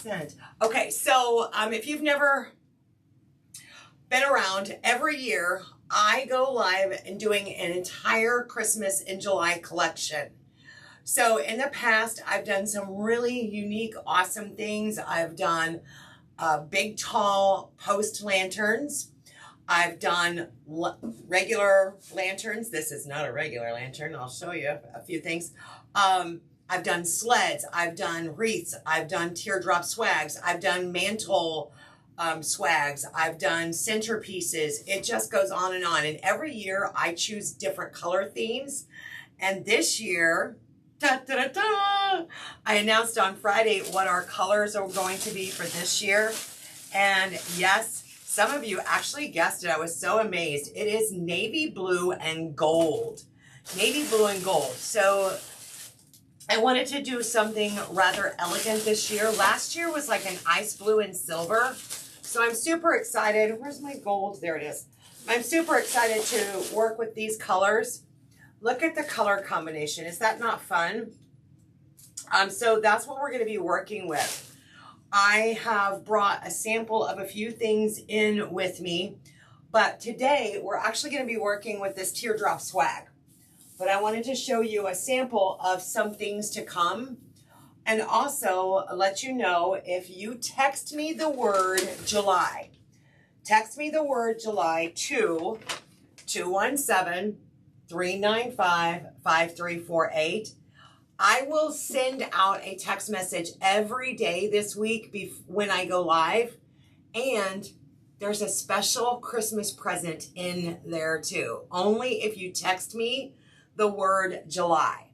accent. Okay, so if you've never been around, every year I go live and doing an entire Christmas in July collection. So in the past, I've done some really unique, awesome things. I've done big, tall post lanterns. I've done regular lanterns. This is not a regular lantern. I'll show you a few things. I've done sleds. I've done wreaths. I've done teardrop swags. I've done mantle swags. I've done centerpieces. It just goes on. And every year I choose different color themes. And this year, I announced on Friday what our colors are going to be for this year. And yes, some of you actually guessed it. I was so amazed. It is navy blue and gold. Navy blue and gold. So I wanted to do something rather elegant this year. Last year was like an ice blue and silver. So I'm super excited. Where's my gold? There it is. I'm super excited to work with these colors. Look at the color combination. Is that not fun? So that's what we're going to be working with. I have brought a sample of a few things in with me, but today we're actually going to be working with this teardrop swag. But I wanted to show you a sample of some things to come, and also let you know, if you text me the word July, text me the word July to 217-395-5348. I will send out a text message every day this week when I go live, and there's a special Christmas present in there too. Only if you text me the word July.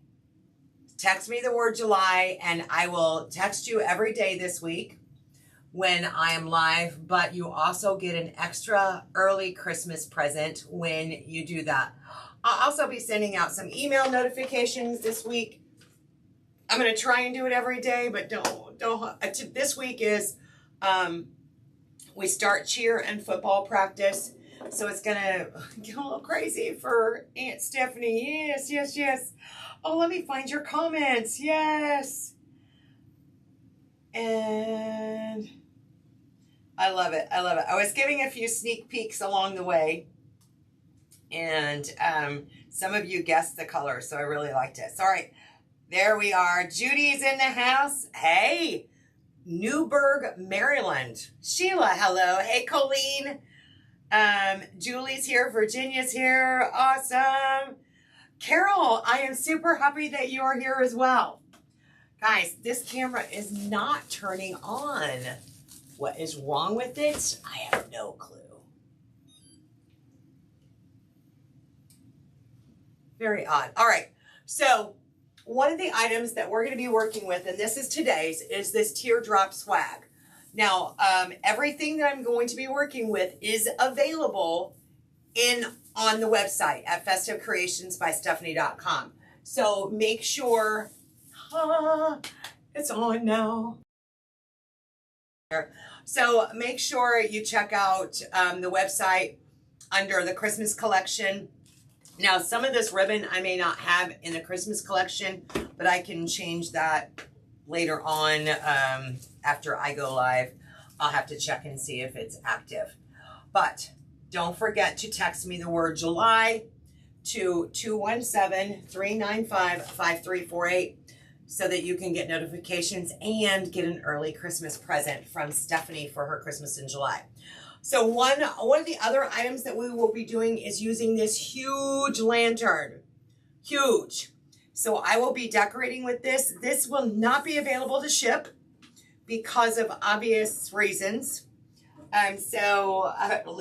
Text me the word July, and I will text you every day this week when I am live, but you also get an extra early Christmas present when you do that. I'll also be sending out some email notifications this week. I'm going to try and do it every day, but don't. This week is, we start cheer and football practice. So it's going to get a little crazy for Aunt Stephanie. Yes, yes, yes. Oh, let me find your comments. Yes. And I love it. I love it. I was giving a few sneak peeks along the way. And some of you guessed the color, so I really liked it. So, all right. There we are. Judy's in the house. Hey, Newburgh, Maryland. Sheila, hello. Hey, Colleen. Julie's here. Virginia's here. Awesome. Carol, I am super happy that you are here as well. Guys, this camera is not turning on. What is wrong with it? I have no clue. Very odd. All right. So one of the items that we're going to be working with, and this is today's, is this teardrop swag. Now, everything that I'm going to be working with is available on the website at festivecreationsbystephanie.com. So make sure, it's on now. So make sure you check out the website under the Christmas collection. Now, some of this ribbon I may not have in the Christmas collection, but I can change that later on after I go live. I'll have to check and see if it's active. But don't forget to text me the word July to 217-395-5348 so that you can get notifications and get an early Christmas present from Stephanie for her Christmas in July. So one of the other items that we will be doing is using this huge lantern. Huge. So I will be decorating with this. This will not be available to ship because of obvious reasons. So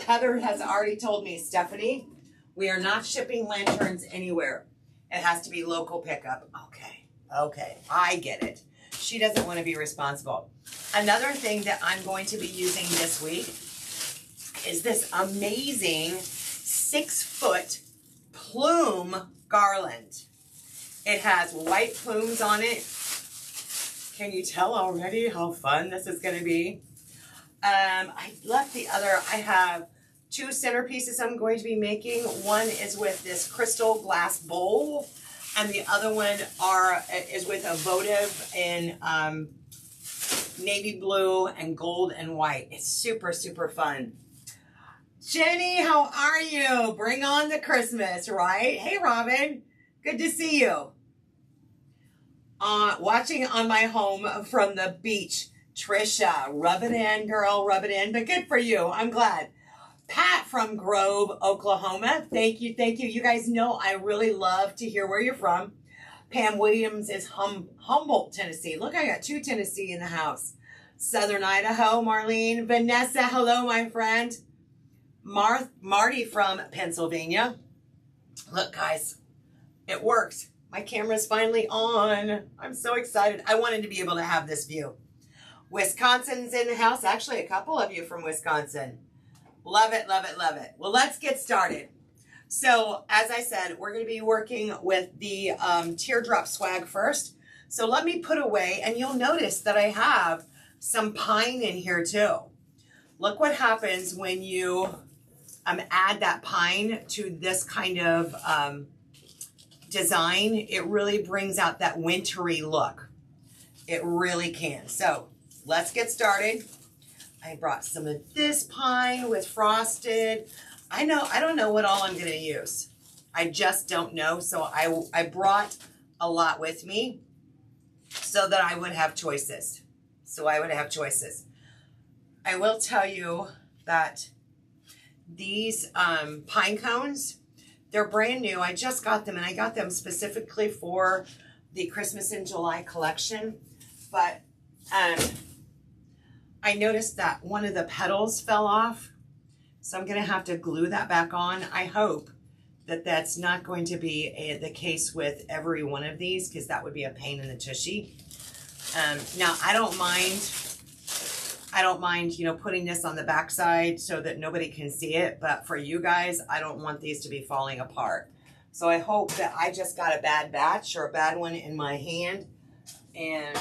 Heather has already told me, Stephanie, we are not shipping lanterns anywhere. It has to be local pickup. Okay, I get it. She doesn't want to be responsible. Another thing that I'm going to be using this week is this amazing 6-foot plume garland. It has white plumes on it. Can you tell already how fun this is going to be? I left the other. I have 2 centerpieces I'm going to be making. One is with this crystal glass bowl, and the other one is with a votive in navy blue and gold and white. It's super, super fun. Jenny, how are you? Bring on the Christmas, right? Hey, Robin. Good to see you. Watching on my home from the beach. Trisha, rub it in, girl, rub it in. But good for you. I'm glad. Pat from Grove, Oklahoma. Thank you, thank you. You guys know I really love to hear where you're from. Pam Williams is Humboldt, Tennessee. Look, I got 2 Tennessee in the house. Southern Idaho, Marlene. Vanessa, hello, my friend. Marty from Pennsylvania. Look, guys, it worked. My camera's finally on. I'm so excited. I wanted to be able to have this view. Wisconsin's in the house. Actually, a couple of you from Wisconsin. Love it, love it, love it. Well, let's get started. So, as I said, we're going to be working with the Teardrop swag first. So let me put away, and you'll notice that I have some pine in here too. Look what happens when you add that pine to this kind of design. It really brings out that wintry look. It really can. So let's get started. I brought some of this pine with frosted. I don't know what all I'm going to use. I just don't know. So I brought a lot with me so that I would have choices. I will tell you that these pine cones, they're brand new. I just got them, and I got them specifically for the Christmas in July collection. But I noticed that one of the petals fell off. So I'm going to have to glue that back on. I hope that that's not going to be the case with every one of these, because that would be a pain in the tushy. Now, I don't mind, you know, putting this on the backside so that nobody can see it. But for you guys, I don't want these to be falling apart. So I hope that I just got a bad batch or a bad one in my hand, and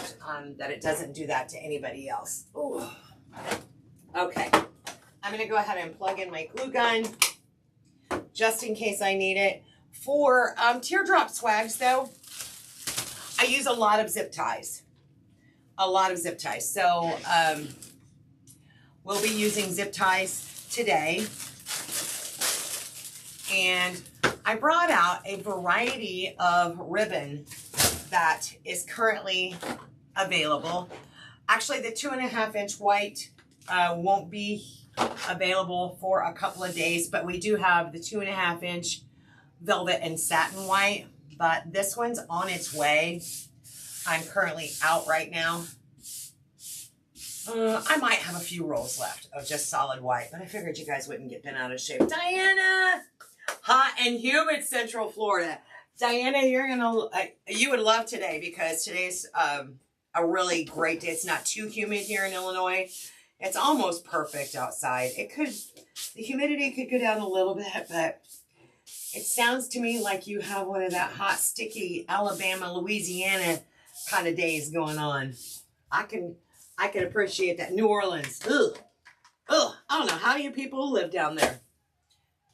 that it doesn't do that to anybody else. Ooh. Okay. I'm going to go ahead and plug in my glue gun just in case I need it. For Teardrop swags, though, I use a lot of zip ties. So we'll be using zip ties today. And I brought out a variety of ribbon that is currently available. Actually, the 2.5-inch white won't be available for a couple of days, but we do have the 2.5-inch velvet and satin white, but this one's on its way. I'm currently out right now. I might have a few rolls left of just solid white, but I figured you guys wouldn't get bent out of shape. Diana, hot and humid Central Florida. Diana, you would love today, because today's a really great day. It's not too humid here in Illinois. It's almost perfect outside. The humidity could go down a little bit, but it sounds to me like you have one of that hot, sticky Alabama, Louisiana kind of days going on. I can appreciate that. New Orleans. Ugh. I don't know how you people live down there.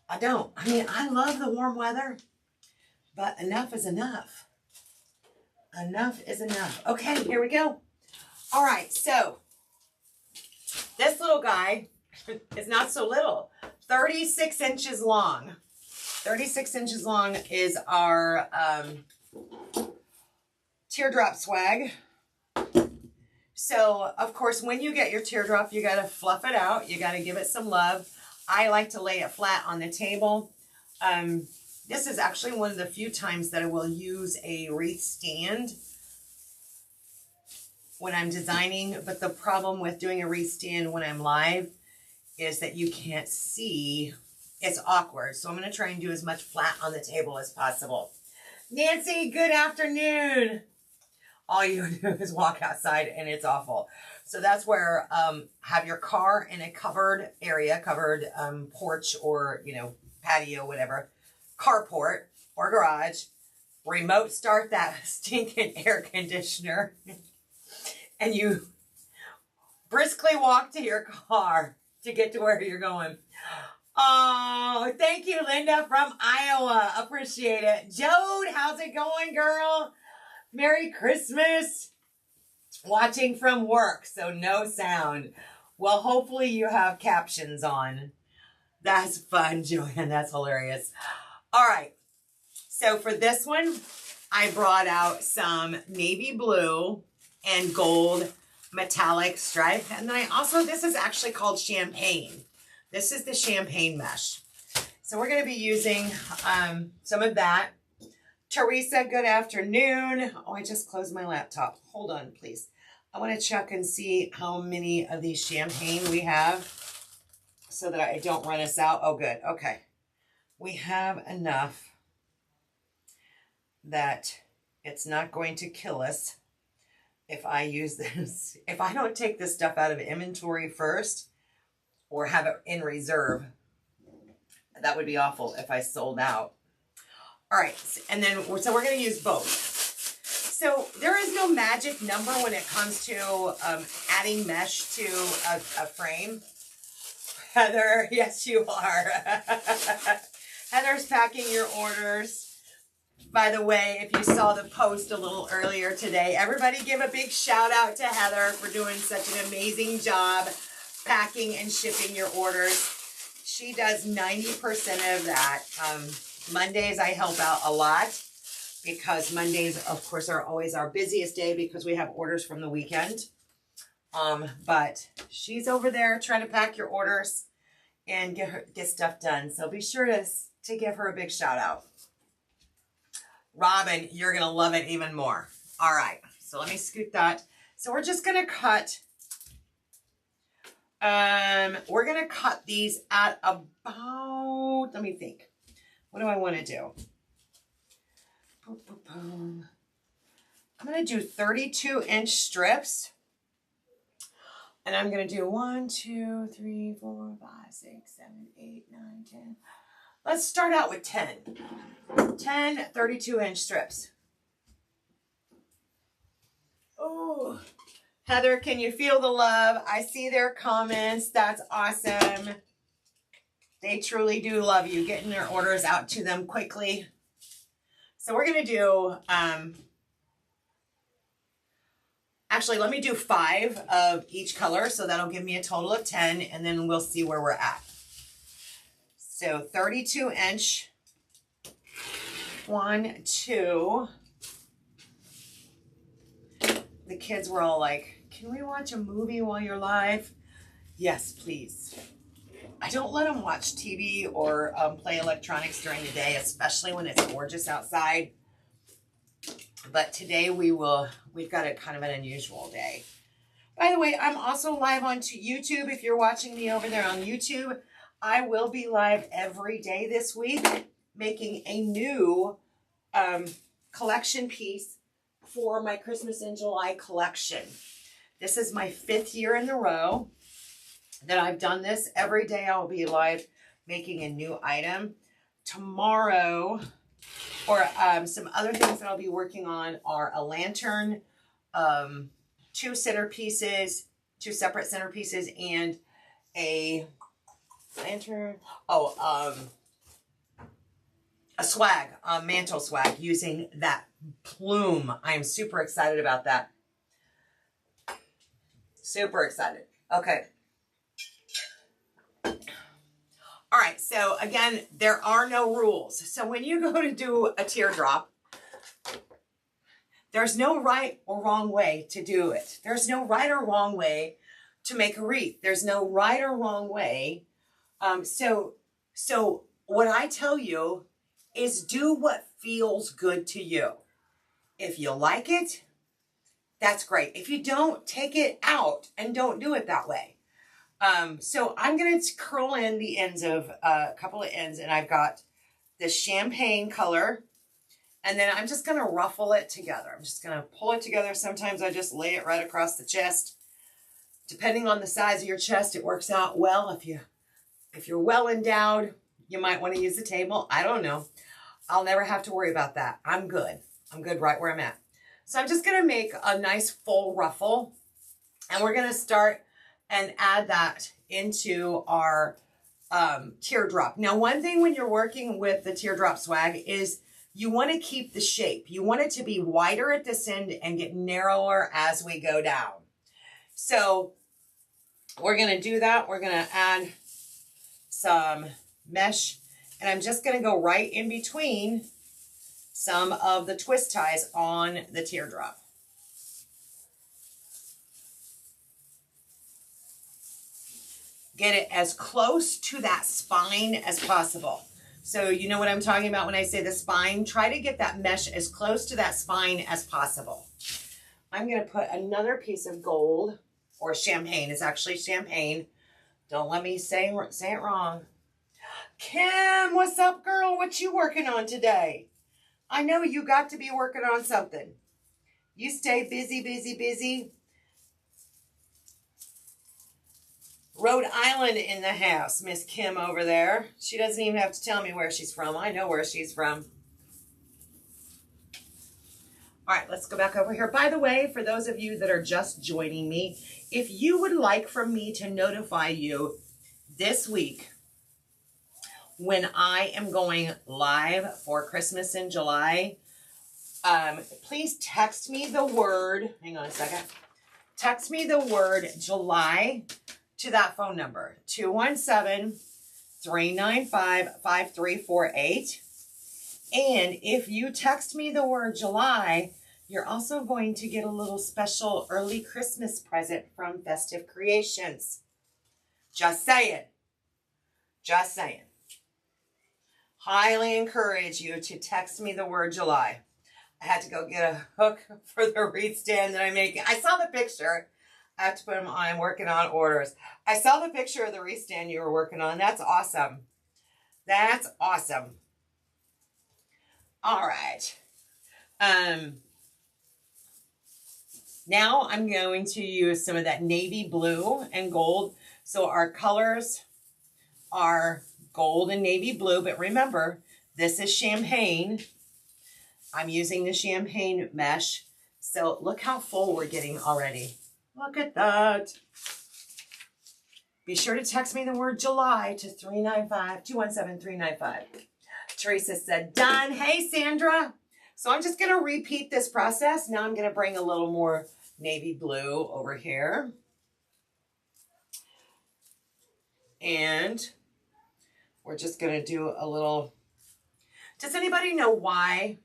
I don't. I mean, I love the warm weather, but enough is enough. Enough is enough. Okay, here we go. All right, so this little guy is not so little. 36 inches long. 36 inches long is our Teardrop swag. So, of course, when you get your Teardrop, you got to fluff it out. You got to give it some love. I like to lay it flat on the table. This is actually one of the few times that I will use a wreath stand when I'm designing. But the problem with doing a wreath stand when I'm live is that you can't see. It's awkward. So I'm going to try and do as much flat on the table as possible. Nancy, good afternoon. All you do is walk outside and it's awful. So that's where have your car in a covered area, covered porch or, you know, patio, whatever, carport or garage. Remote start that stinking air conditioner and you briskly walk to your car to get to where you're going. Oh, thank you, Linda from Iowa. Appreciate it. Jode, how's it going, girl? Merry Christmas. watching from work, so no sound. Well, hopefully you have captions on. That's fun, Joanne. That's hilarious. All right. So for this one, I brought out some navy blue and gold metallic stripe. And then I also, this is actually called champagne. This is the champagne mesh. So we're going to be using some of that. Teresa, good afternoon. Oh, I just closed my laptop. Hold on, please. I want to check and see how many of these champagne we have so that I don't run us out. Oh, good. Okay. We have enough that it's not going to kill us if I use this. If I don't take this stuff out of inventory first or have it in reserve, that would be awful if I sold out. All right, and then, so we're going to use both. So there is no magic number when it comes to adding mesh to a frame. Heather, yes you are. Heather's packing your orders. By the way, if you saw the post a little earlier today, everybody give a big shout out to Heather for doing such an amazing job packing and shipping your orders. She does 90% of that. Mondays I help out a lot because Mondays, of course, are always our busiest day because we have orders from the weekend. But she's over there trying to pack your orders and get stuff done. So be sure to give her a big shout out. Robin, you're going to love it even more. All right, so let me scoot that. So we're just going to cut, these at about, let me think. What do I want to do? Boom, boom, boom. I'm going to do 32-inch strips. And I'm going to do 1, 2, 3, 4, 5, 6, 7, 8, 9, 10. Let's start out with 10. 10 32-inch strips. Oh, Heather, can you feel the love? I see their comments. That's awesome. They truly do love you, getting their orders out to them quickly. So we're going to do, actually, let me do 5 of each color. So that'll give me a total of 10, and then we'll see where we're at. So 32-inch, 1, 2. The kids were all like, can we watch a movie while you're live? Yes, please. I don't let them watch TV or play electronics during the day, especially when it's gorgeous outside. But today we've got a kind of an unusual day. By the way, I'm also live on YouTube. If you're watching me over there on YouTube, I will be live every day this week making a new collection piece for my Christmas in July collection. This is my 5th year in a row that I've done this. Every day I'll be live making a new item. Tomorrow, or some other things that I'll be working on are a lantern, 2 centerpieces, 2 separate centerpieces, and a lantern, a swag, a mantle swag using that plume. I am super excited about that. Super excited. Okay. All right, so again, there are no rules. So when you go to do a teardrop, there's no right or wrong way to do it. There's no right or wrong way to make a wreath. There's no right or wrong way. So what I tell you is do what feels good to you. If you like it, that's great. If you don't, take it out and don't do it that way. So I'm going to curl in the ends of a couple of ends, and I've got this champagne color, and then I'm just going to ruffle it together. I'm just going to pull it together. Sometimes I just lay it right across the chest. Depending on the size of your chest, it works out well. If you're well endowed, you might want to use the table. I don't know. I'll never have to worry about that. I'm good. I'm good right where I'm at. So I'm just going to make a nice full ruffle, and we're going to start and add that into our teardrop. Now, one thing when you're working with the teardrop swag is you want to keep the shape. You want it to be wider at this end and get narrower as we go down. So we're going to do that. We're going to add some mesh, and I'm just going to go right in between some of the twist ties on the teardrop. Get it as close to that spine as possible. So you know what I'm talking about when I say the spine? Try to get that mesh as close to that spine as possible. I'm going to put another piece of gold, or champagne. It's actually champagne. Don't let me say it wrong. Kim, what's up, girl? What you working on today? I know you got to be working on something. You stay busy, busy, busy. Rhode Island in the house, Miss Kim over there. She doesn't even have to tell me where she's from. I know where she's from. All right, let's go back over here. By the way, for those of you that are just joining me, if you would like for me to notify you this week when I am going live for Christmas in July, please text me the word, hang on a second, text me the word July to that phone number, 217-395-5348. And if you text me the word July, you're also going to get a little special early Christmas present from Festive Creations. Just saying. Just saying. Highly encourage you to text me the word July. I had to go get a hook for the wreath stand that I'm making. I saw the picture. I have to put them on. I'm working on orders. I saw the picture of the wreath stand you were working on. That's awesome. That's awesome. All right. Now I'm going to use some of that navy blue and gold. So our colors are gold and navy blue, but remember, this is champagne. I'm using the champagne mesh. So look how full we're getting already. Look at that. Be sure to text me the word July to 217-395. Teresa said, done. Hey, Sandra. So I'm just going to repeat this process. Now I'm going to bring a little more navy blue over here. And we're just going to do a little, does anybody know why?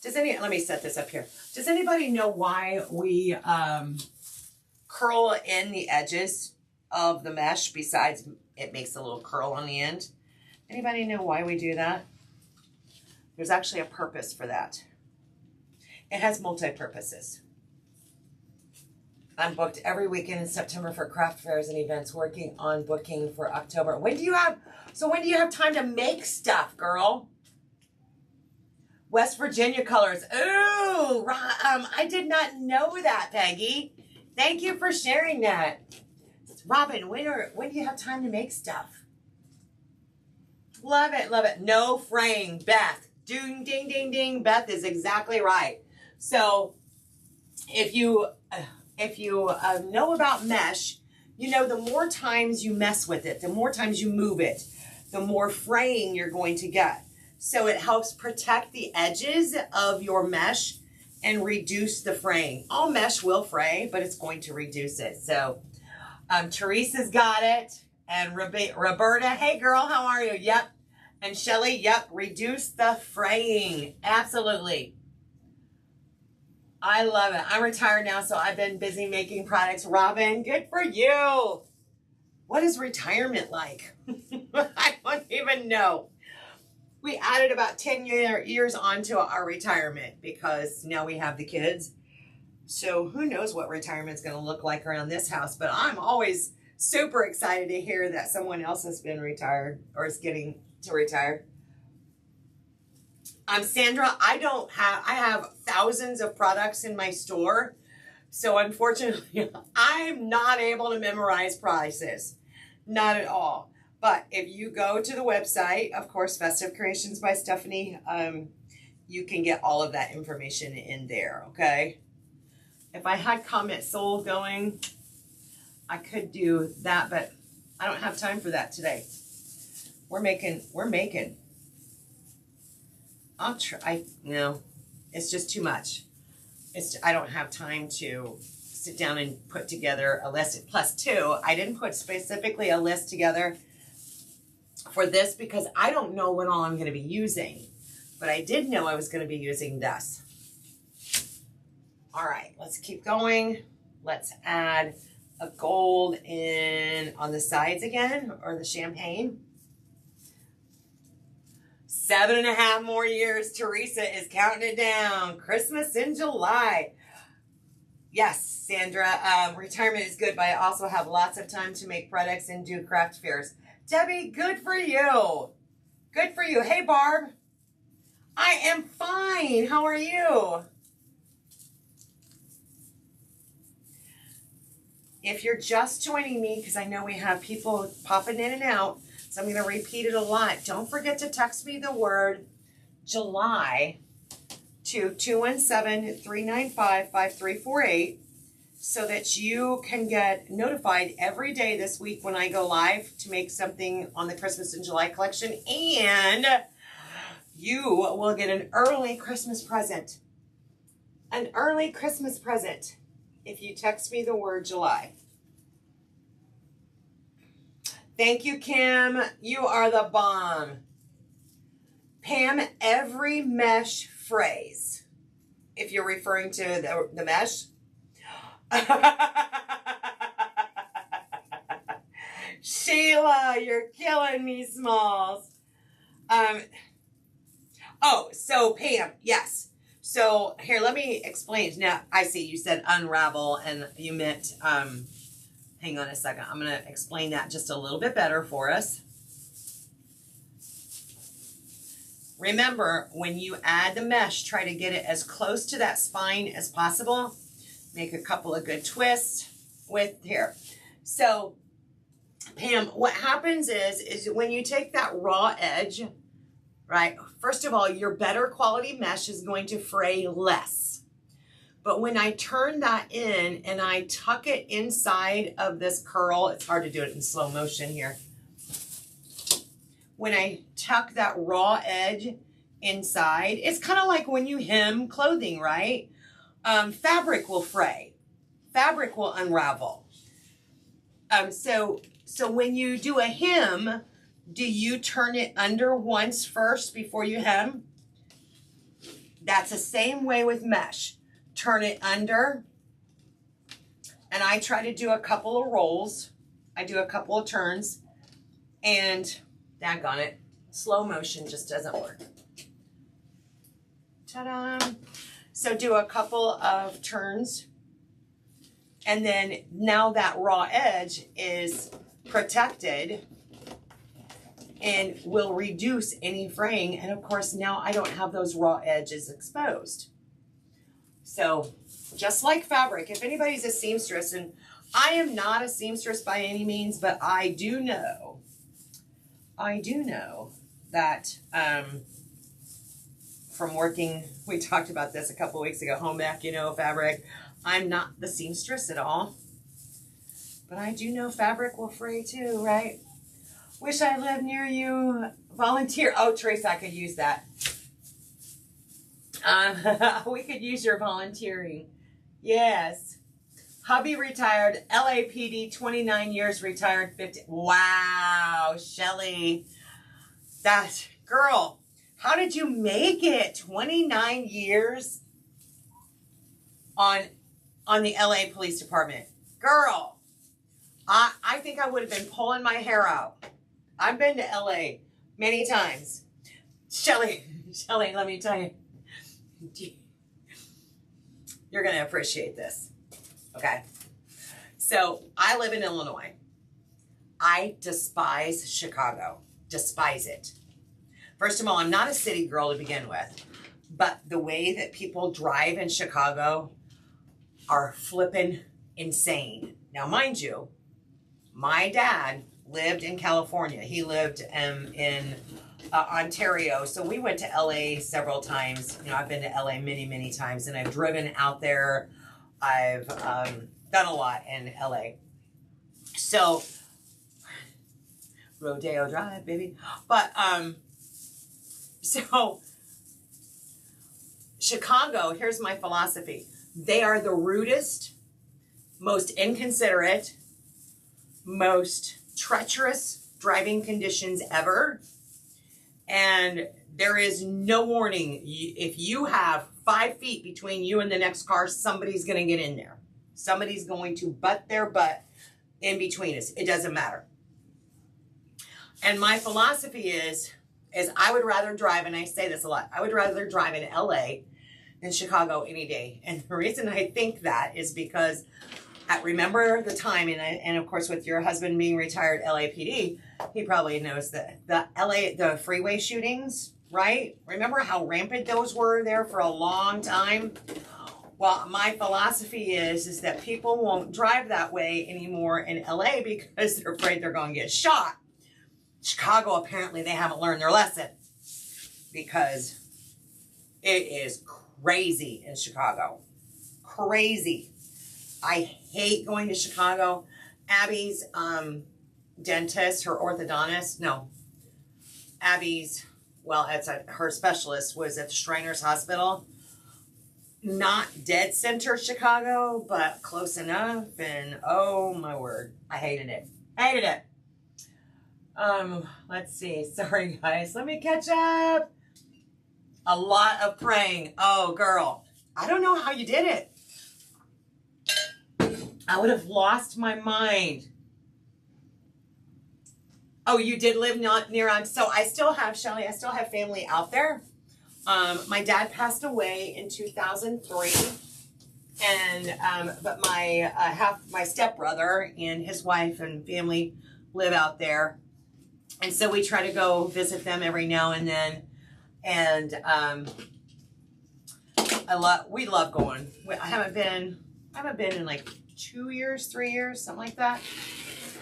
Let me set this up here. Does anybody know why we curl in the edges of the mesh besides it makes a little curl on the end? Anybody know why we do that? There's actually a purpose for that. It has multi-purposes. I'm booked every weekend in September for craft fairs and events, working on booking for October. When do you have time to make stuff, girl? West Virginia colors. Ooh, I did not know that, Peggy. Thank you for sharing that. Robin, when do you have time to make stuff? Love it, love it. No fraying, Beth. Ding, ding, ding, ding. Beth is exactly right. So if you know about mesh, you know the more times you mess with it, the more times you move it, the more fraying you're going to get. So it helps protect the edges of your mesh and reduce the fraying. All mesh will fray, but it's going to reduce it. So Teresa's got it. And Roberta, hey girl, how are you? Yep. And Shelly, yep, reduce the fraying. Absolutely. I love it. I'm retired now, so I've been busy making products. Robin, good for you. What is retirement like? I don't even know. We added about 10 years onto our retirement because now we have the kids. So who knows what retirement's going to look like around this house. But I'm always super excited to hear that someone else has been retired or is getting to retire. I'm Sandra. I have thousands of products in my store. So unfortunately, I'm not able to memorize prices. Not at all. But if you go to the website, of course, Festive Creations by Stephanie, you can get all of that information in there, okay? If I had comment sold going, I could do that, but I don't have time for that today. We're making I'll try. No, it's just too much. I don't have time to sit down and put together a list. Plus two, I didn't put specifically a list together for this because I don't know what all I'm going to be using. But I did know I was going to be using this. All right, let's keep going. Let's add a gold in on the sides again, or the champagne. 7.5 more years. Teresa is counting it down. Christmas in July. Yes, Sandra, retirement is good, but I also have lots of time to make products and do craft fairs. Debbie, good for you. Good for you. Hey, Barb. I am fine. How are you? If you're just joining me, because I know we have people popping in and out, so I'm going to repeat it a lot. Don't forget to text me the word July to 217-395-5348 so that you can get notified every day this week when I go live to make something on the Christmas in July collection, and you will get an early Christmas present. An early Christmas present if you text me the word July. Thank you, Kim. You are the bomb. Pam, every mesh phrase, if you're referring to the mesh. Sheila, you're killing me, Smalls. Oh, so Pam, yes. So here, let me explain. Now, I see you said unravel and you meant, hang on a second. I'm going to explain that just a little bit better for us. Remember, when you add the mesh, try to get it as close to that spine as possible. Make a couple of good twists with here. So, Pam, what happens is when you take that raw edge, right? First of all, your better quality mesh is going to fray less. But when I turn that in and I tuck it inside of this curl, it's hard to do it in slow motion here. When I tuck that raw edge inside, it's kind of like when you hem clothing, right? Fabric will fray. Fabric will unravel. So when you do a hem, do you turn it under once first before you hem? That's the same way with mesh. Turn it under, and I try to do a couple of rolls. I do a couple of turns, and daggone it, slow motion just doesn't work. Ta-da! So do a couple of turns, and then now that raw edge is protected and will reduce any fraying. And of course, now I don't have those raw edges exposed. So just like fabric, if anybody's a seamstress, and I am not a seamstress by any means, but I do know that from working, we talked about this a couple weeks ago, home ec, fabric. I'm not the seamstress at all, but I do know fabric will fray too, right? Wish I lived near you. Volunteer. Oh, Teresa, I could use that. We could use your volunteering. Yes. Hubby retired. LAPD, 29 years, retired 50. Wow, Shelly. That girl, how did you make it? 29 years on the LA Police Department. Girl, I think I would have been pulling my hair out. I've been to LA many times. Shelly, let me tell you. You're going to appreciate this. Okay. So I live in Illinois. I despise Chicago. Despise it. First of all, I'm not a city girl to begin with, but the way that people drive in Chicago are flippin' insane. Now, mind you, my dad lived in California. He lived in Ontario. So we went to LA several times. I've been to LA many, many times, and I've driven out there. I've done a lot in LA. So Rodeo Drive, baby. But so Chicago, here's my philosophy. They are the rudest, most inconsiderate, most treacherous driving conditions ever. And there is no warning. If you have 5 feet between you and the next car, somebody's going to get in there. Somebody's going to butt their butt in between us. It doesn't matter. And my philosophy is I would rather drive, and I say this a lot, I would rather drive in LA than Chicago any day. And the reason I think that is because I remember the time, and of course with your husband being retired LAPD, he probably knows that the freeway shootings, right? Remember how rampant those were there for a long time? Well, my philosophy is that people won't drive that way anymore in LA because they're afraid they're going to get shot. Chicago, apparently they haven't learned their lesson because it is crazy in Chicago. Crazy. I hate going to Chicago. Abby's dentist, her orthodontist, no. Abby's, well, her specialist was at the Shriners Hospital. Not dead center Chicago, but close enough. And oh my word, I hated it. Hated it. Let's see. Sorry, guys. Let me catch up. A lot of praying. Oh, girl. I don't know how you did it. I would have lost my mind. Oh, you did live not near on. So I still have, Shelly, I still have family out there. My dad passed away in 2003. And, but my stepbrother and his wife and family live out there. And so we try to go visit them every now and then. And we love going. I haven't been in like 2 years, 3 years, something like that.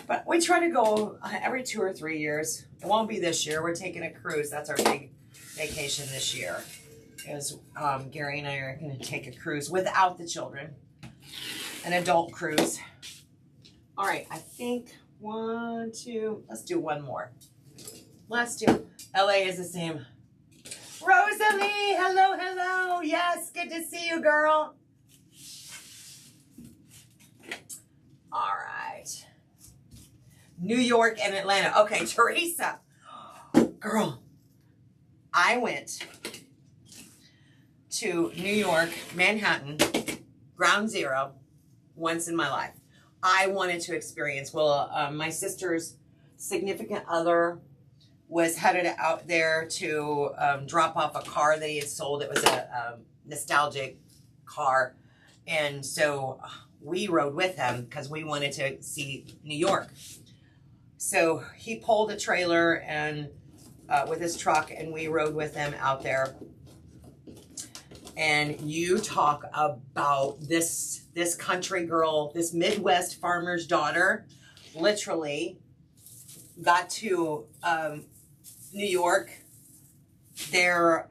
But we try to go every 2 or 3 years. It won't be this year. We're taking a cruise. That's our big vacation this year. Is Gary and I are going to take a cruise without the children. An adult cruise. All right, I think 1, 2. Let's do one more. Let's do. LA is the same. Rosalie, hello, hello. Yes, good to see you, girl. All right. New York and Atlanta. Okay, Teresa. Girl, I went to New York, Manhattan, Ground Zero, once in my life. I wanted to experience, my sister's significant other was headed out there to drop off a car that he had sold. It was a nostalgic car. And so we rode with him because we wanted to see New York. So he pulled a trailer and with his truck, and we rode with him out there. And you talk about this country girl, this Midwest farmer's daughter, literally got to New York. They're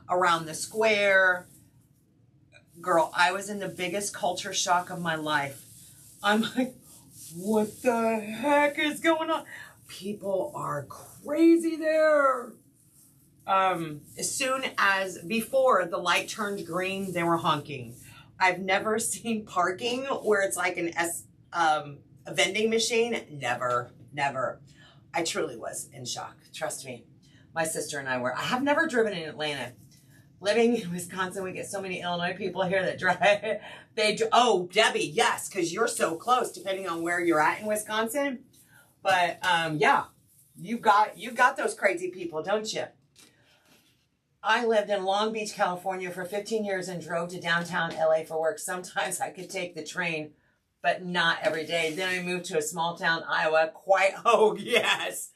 around the square. Girl, I was in the biggest culture shock of my life. I'm like, what the heck is going on? People are crazy there. As soon as before the light turned green, they were honking. I've never seen parking where it's like a vending machine. Never. I truly was in shock. Trust me. My sister and I were. I have never driven in Atlanta. Living in Wisconsin, we get so many Illinois people here that drive. Oh, Debbie, yes, because you're so close, depending on where you're at in Wisconsin. But yeah, you got those crazy people, don't you? I lived in Long Beach, California for 15 years and drove to downtown LA for work. Sometimes I could take the train, but not every day. Then I moved to a small town, Iowa. Oh, yes.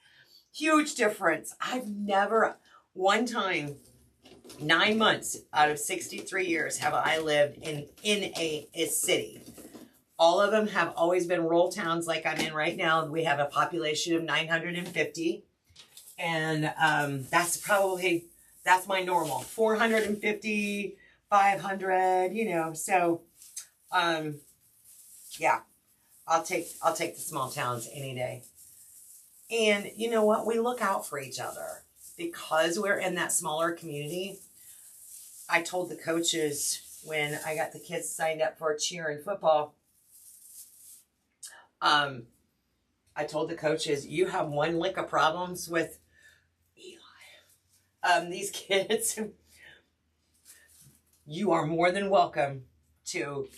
Huge difference. I've never, one time, 9 months out of 63 years have I lived in a city. All of them have always been rural towns like I'm in right now. We have a population of 950. And that's my normal. 450, 500, so, yeah, I'll take the small towns any day. And you know what? We look out for each other because we're in that smaller community. I told the coaches when I got the kids signed up for cheer and football, I told the coaches, you have one lick of problems with Eli. These kids, you are more than welcome to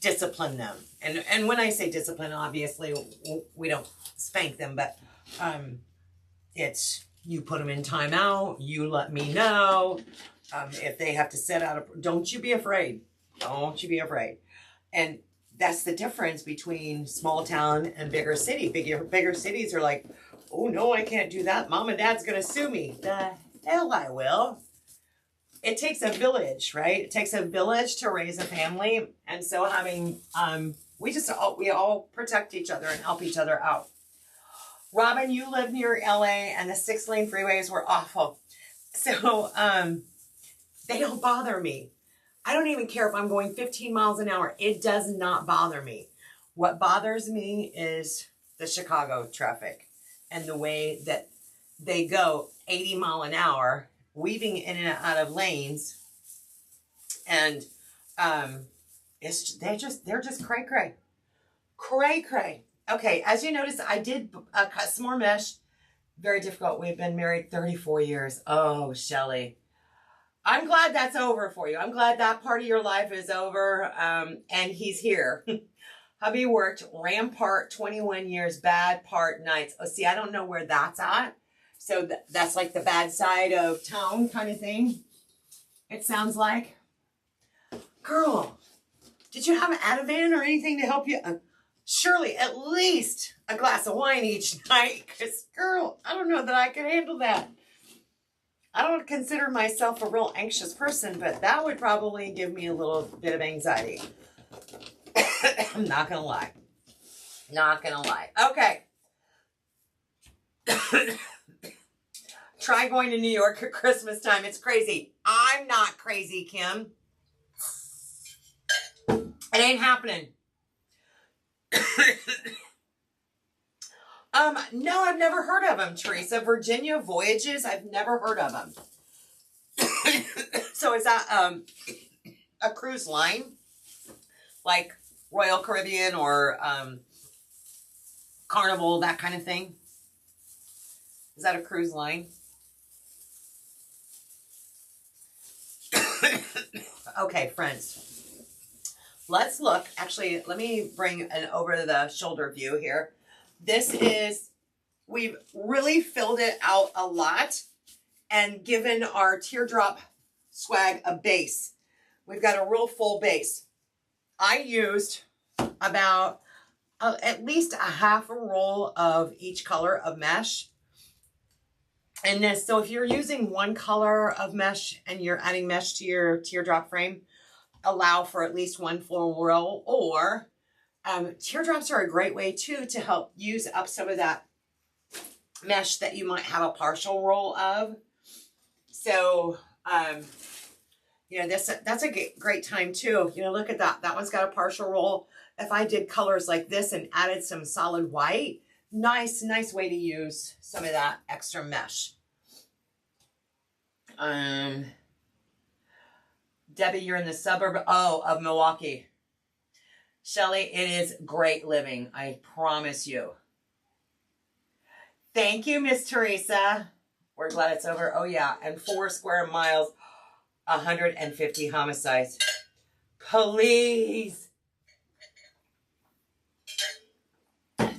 discipline them. And when I say discipline, obviously we don't spank them, but it's you put them in timeout, you let me know. If they have to set out don't you be afraid. Don't you be afraid. And that's the difference between small town and bigger city. Bigger cities are like, oh no, I can't do that. Mom and dad's gonna sue me. The hell I will. It takes a village, right? It takes a village to raise a family. And so having, we all protect each other and help each other out. Robin, you live near LA and the 6-lane freeways were awful. So, they don't bother me. I don't even care if I'm going 15 miles an hour. It does not bother me. What bothers me is the Chicago traffic and the way that they go 80 mile an hour, weaving in and out of lanes. And they're just cray cray. Cray cray. Okay, as you notice, I did cut some more mesh. Very difficult. We've been married 34 years. Oh, Shelly. I'm glad that's over for you. I'm glad that part of your life is over, and he's here. Hubby worked Rampart 21 years, bad part nights. Oh, see, I don't know where that's at. So that's like the bad side of town kind of thing. It sounds like. Girl, did you have an Ativan or anything to help you? Surely at least a glass of wine each night. Because, girl, I don't know that I can handle that. I don't consider myself a real anxious person, but that would probably give me a little bit of anxiety. I'm not going to lie. Not going to lie. Okay. Try going to New York at Christmas time. It's crazy. I'm not crazy, Kim. It ain't happening. No, I've never heard of them, Teresa. Virginia Voyages, I've never heard of them. So is that a cruise line? Like Royal Caribbean or Carnival, that kind of thing? Is that a cruise line? Okay, friends. Let's look. Actually, let me bring an over the shoulder view here. This is, we've really filled it out a lot and given our Teardrop swag a base. We've got a real full base. I used about at least a half a roll of each color of mesh. And this, so if you're using one color of mesh and you're adding mesh to your Teardrop frame, allow for at least one floral, or teardrops are a great way too to help use up some of that mesh that you might have a partial roll of. So, you know, that's a great time too. You know, look at that. That one's got a partial roll. If I did colors like this and added some solid white, nice way to use some of that extra mesh. Debbie, you're in the suburb of Milwaukee. Shelly, it is great living. I promise you. Thank you, Miss Teresa. We're glad it's over. Oh, yeah. And 4 square miles, 150 homicides. Please.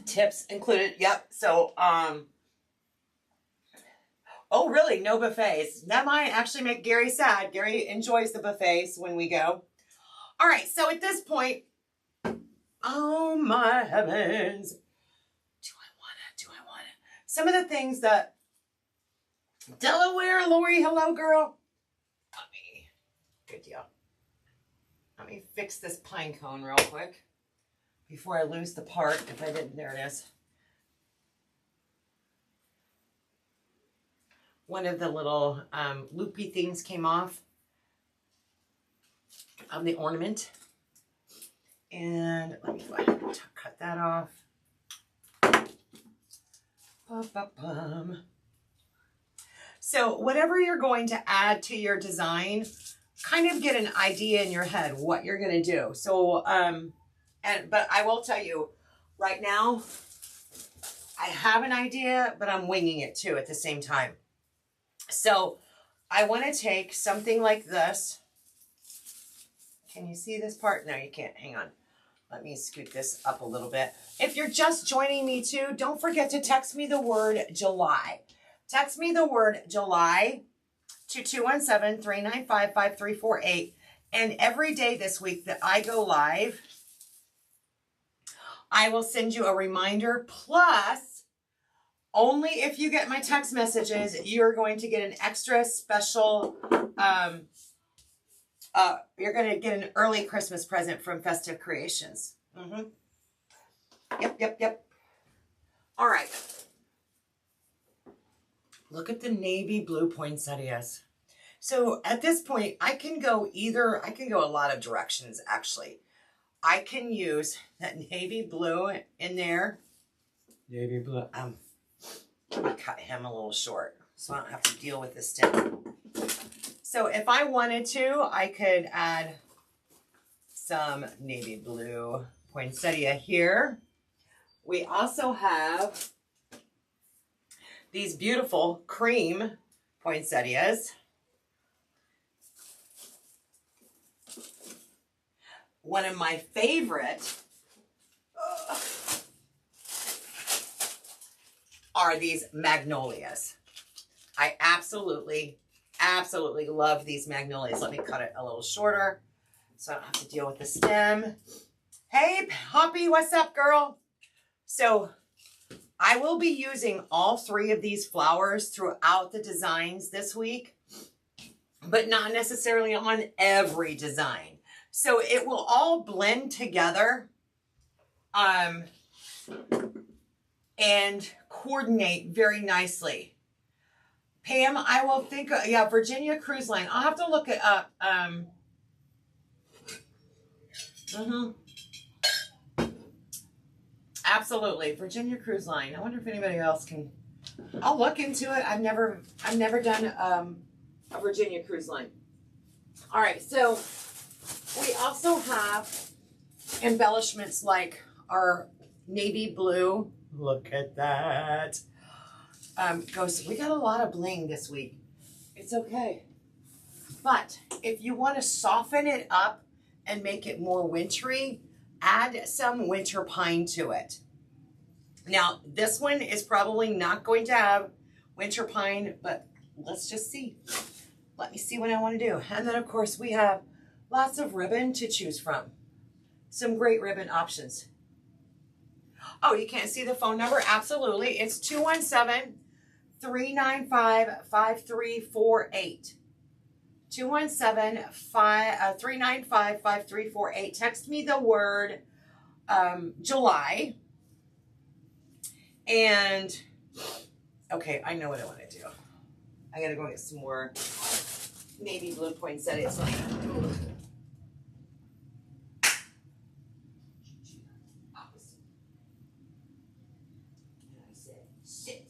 Tips included. Yep. So, oh, really? No buffets. That might actually make Gary sad. Gary enjoys the buffets when we go. All right. So at this point, oh my heavens. Do I wanna? Some of the things that Delaware, Lori, hello, girl. Good deal. Let me fix this pine cone real quick before I lose the part. If I didn't, there it is. One of the little loopy things came off on the ornament. And let me go ahead and cut that off. So whatever you're going to add to your design, kind of get an idea in your head what you're going to do. So, but I will tell you right now, I have an idea, but I'm winging it too at the same time. So I want to take something like this. Can you see this part? No, you can't. Hang on. Let me scoot this up a little bit. If you're just joining me too, don't forget to text me the word July. Text me the word July to 217-395-5348. And every day this week that I go live, I will send you a reminder. Plus, only if you get my text messages, you're going to get an extra special, you're going to get an early Christmas present from Festive Creations. Yep. All right. Look at the navy blue poinsettias. So at this point, I can go a lot of directions actually. I can use that navy blue in there. Navy blue. Let me cut him a little short so I don't have to deal with the stem. So if I wanted to, I could add some navy blue poinsettia here. We also have these beautiful cream poinsettias. One of my favorite are these magnolias. I absolutely love these magnolias. Let me cut it a little shorter so I don't have to deal with the stem. Hey, Hoppy, what's up, girl? So I will be using all three of these flowers throughout the designs this week, but not necessarily on every design. So it will all blend together and coordinate very nicely. Pam, I will think, yeah, Virginia Cruise Line. I'll have to look it up. Absolutely, Virginia Cruise Line. I wonder if anybody else can. I'll look into it. I've never done a Virginia Cruise Line. All right, so we also have embellishments like our navy blue. Look at that. We got a lot of bling this week. It's okay. But if you want to soften it up and make it more wintry, add some winter pine to it. Now, this one is probably not going to have winter pine, but let's just see. Let me see what I want to do. And then, of course, we have lots of ribbon to choose from. Some great ribbon options. Oh, you can't see the phone number? Absolutely. It's 217-395-5348. 217-395-5348. Text me the word July. And, okay, I know what I want to do. I got to go get some more navy blue poinsettias. And I said, sit.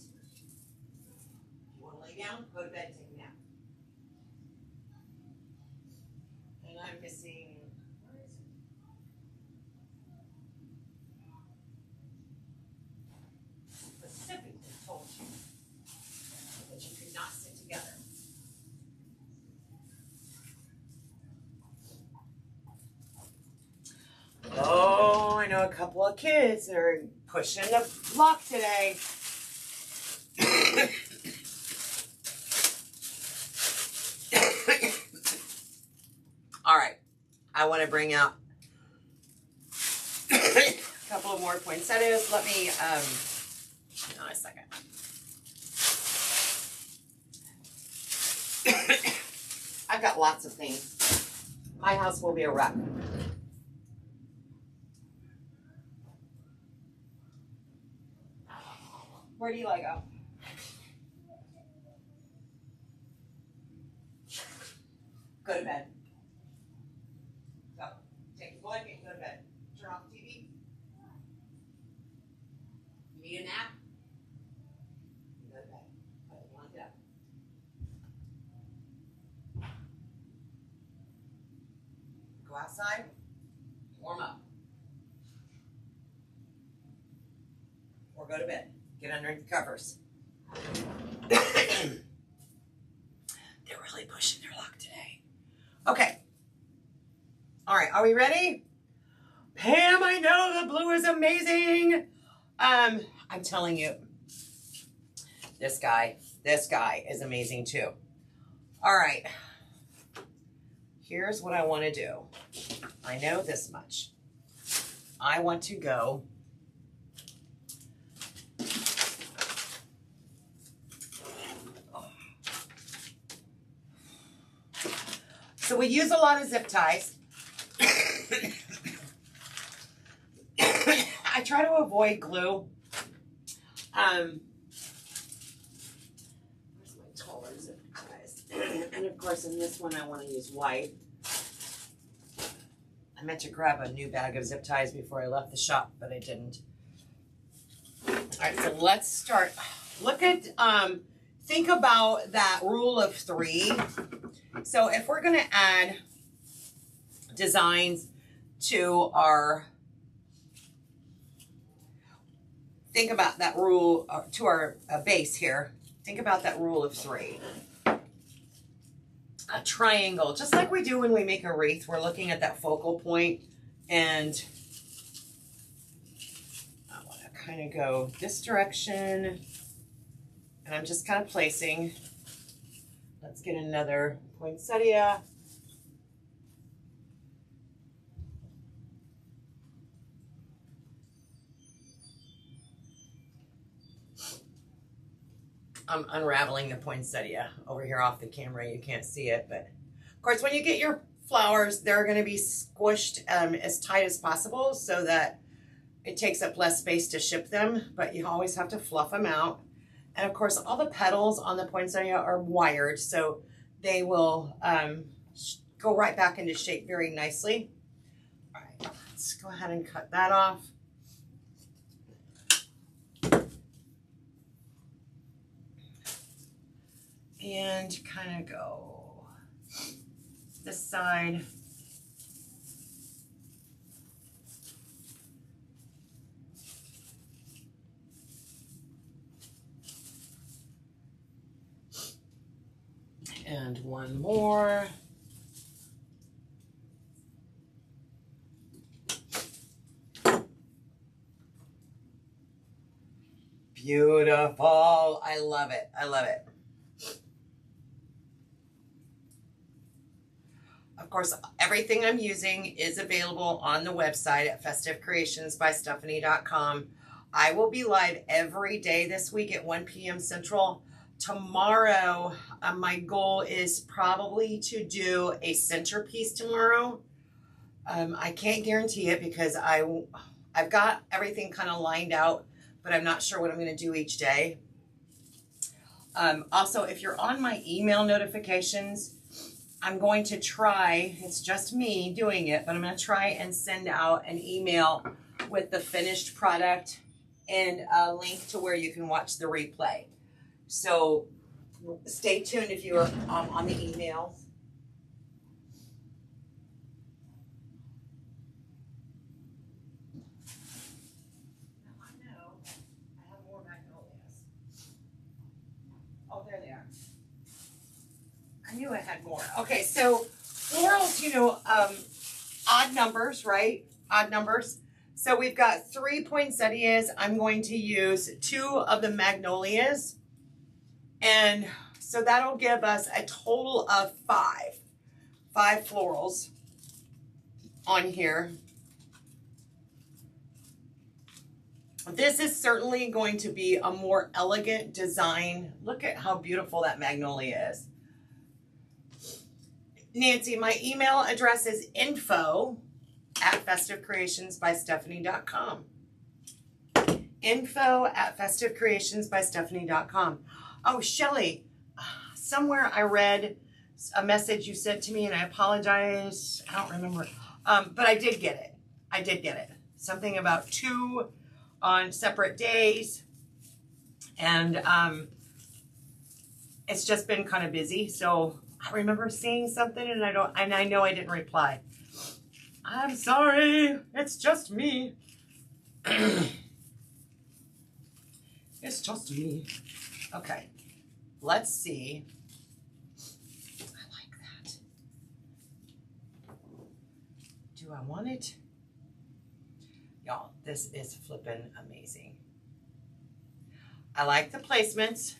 You want to lay down? Go to bed and take a nap. And I'm missing, where is it? Specifically told you that you could not sit together. Oh, I know a couple of kids that are pushing the block today. All right, I want to bring out a couple of more poinsettias. Let me, hang on a second. I've got lots of things. My house will be a wreck. Where do you like go? Go to bed. Go. Take a blanket and go to bed. Turn off the TV. You need a nap? Go to bed. Put the blanket up. go to bed. Get underneath the covers. They're really pushing their luck today. Okay. All right, are we ready? Pam, I know the blue is amazing. I'm telling you, this guy is amazing too. All right. Here's what I want to do. I know this much. I want to go so we use a lot of zip ties. I try to avoid glue. Where's my taller zip ties? And of course in this one I want to use white. I meant to grab a new bag of zip ties before I left the shop, but I didn't. All right, so let's start. Look at, think about that rule of 3. So if we're going to add designs to our, think about that rule to our base here. Think about that rule of 3. A triangle, just like we do when we make a wreath, we're looking at that focal point, and I want to kind of go this direction, and I'm just kind of placing. Let's get another poinsettia. I'm unraveling the poinsettia over here off the camera. You can't see it, but of course, when you get your flowers, they're going to be squished as tight as possible so that it takes up less space to ship them, but you always have to fluff them out. And of course, all the petals on the poinsettia are wired, so they will go right back into shape very nicely. All right, let's go ahead and cut that off. And kind of go this side. And one more. Beautiful. I love it. I love it. Of course, everything I'm using is available on the website at festivecreationsbystephanie.com. I will be live every day this week at 1 p.m. Central. Tomorrow, my goal is probably to do a centerpiece tomorrow. I can't guarantee it because I've got everything kind of lined out, but I'm not sure what I'm going to do each day. Also, if you're on my email notifications, I'm going to try, it's just me doing it, but I'm going to try and send out an email with the finished product and a link to where you can watch the replay. So stay tuned if you're on the email. Now I know I have more magnolias. Oh, there they are. I knew I had more. Okay, so florals, you know, odd numbers, right? Odd numbers. So we've got 3 poinsettias. I'm going to use 2 of the magnolias. And so that'll give us a total of 5 florals on here. This is certainly going to be a more elegant design. Look at how beautiful that magnolia is. Nancy, my email address is info@festivecreationsbystephanie.com. info@festivecreationsbystephanie.com. Oh, Shelly, somewhere I read a message you sent to me, and I apologize. I don't remember. But I did get it. I did get it. Something about 2 on separate days. And it's just been kind of busy. So I remember seeing something, and I know I didn't reply. I'm sorry. It's just me. It's just me. Okay, let's see. I like that. Do I want it? Y'all, this is flippin' amazing. I like the placements.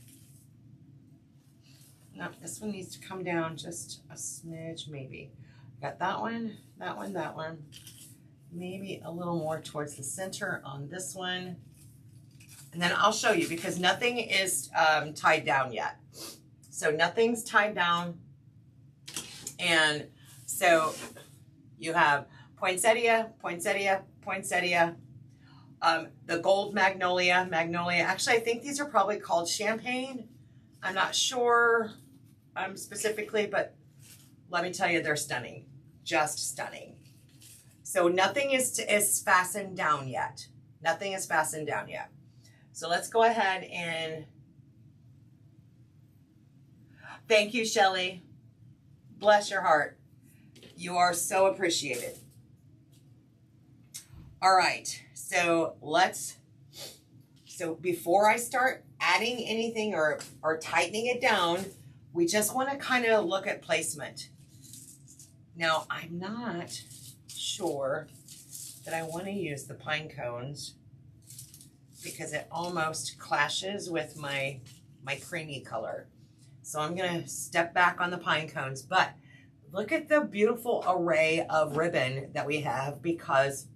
No, this one needs to come down just a smidge, maybe. Got that one, that one, that one. Maybe a little more towards the center on this one. And then I'll show you because nothing is tied down yet. So nothing's tied down. And so you have poinsettia, poinsettia, poinsettia. The gold magnolia, Actually, I think these are probably called champagne. I'm not sure specifically, but let me tell you, they're stunning. Just stunning. So nothing is fastened down yet. Nothing is fastened down yet. So let's go ahead and thank you, Shelly. Bless your heart. You are so appreciated. All right, so before I start adding anything or tightening it down, we just want to kind of look at placement. Now, I'm not sure that I want to use the pine cones because it almost clashes with my creamy color. So I'm going to step back on the pine cones, but look at the beautiful array of ribbon that we have, because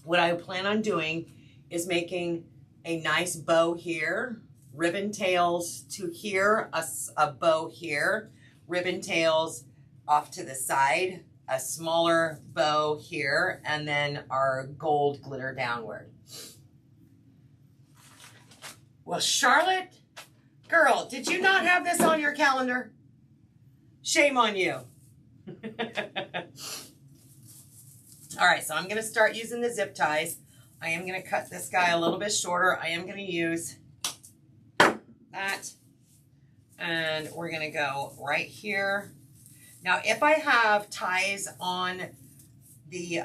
what I plan on doing is making a nice bow here, ribbon tails to here, a bow here, ribbon tails off to the side, a smaller bow here, and then our gold glitter downward. Well, Charlotte, girl, did you not have this on your calendar? Shame on you. All right, so I'm going to start using the zip ties. I am going to cut this guy a little bit shorter. I am going to use that. And we're going to go right here. Now, if I have ties on the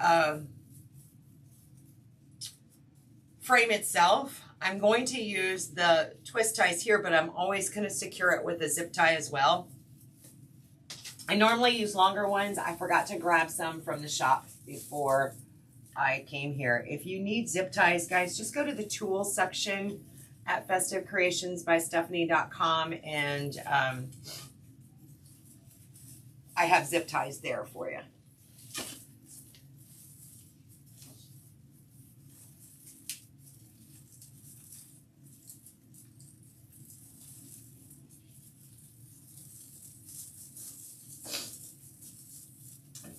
frame itself, I'm going to use the twist ties here, but I'm always going to secure it with a zip tie as well. I normally use longer ones. I forgot to grab some from the shop before I came here. If you need zip ties, guys, just go to the tools section at festivecreationsbystephanie.com, and I have zip ties there for you.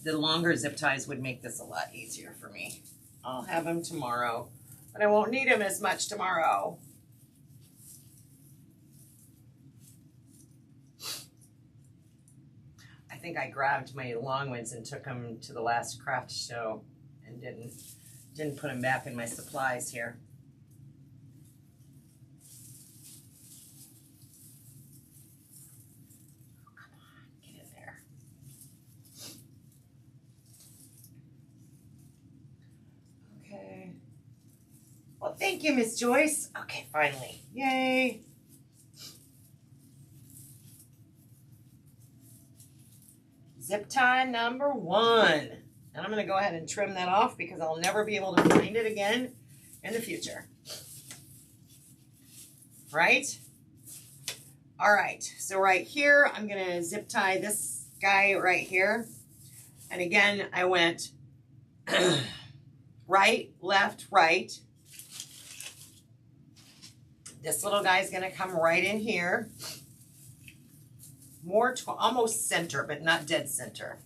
The longer zip ties would make this a lot easier for me. I'll have them tomorrow, but I won't need them as much tomorrow. I think I grabbed my long ones and took them to the last craft show and didn't put them back in my supplies here. Oh, come on, get in there. Okay. Well, thank you, Miss Joyce. Okay, finally. Yay. Zip tie number 1. And I'm going to go ahead and trim that off because I'll never be able to find it again in the future. Right? All right. So right here, I'm going to zip tie this guy right here. And again, I went right, left, right. This little guy is going to come right in here. More to almost center, but not dead center.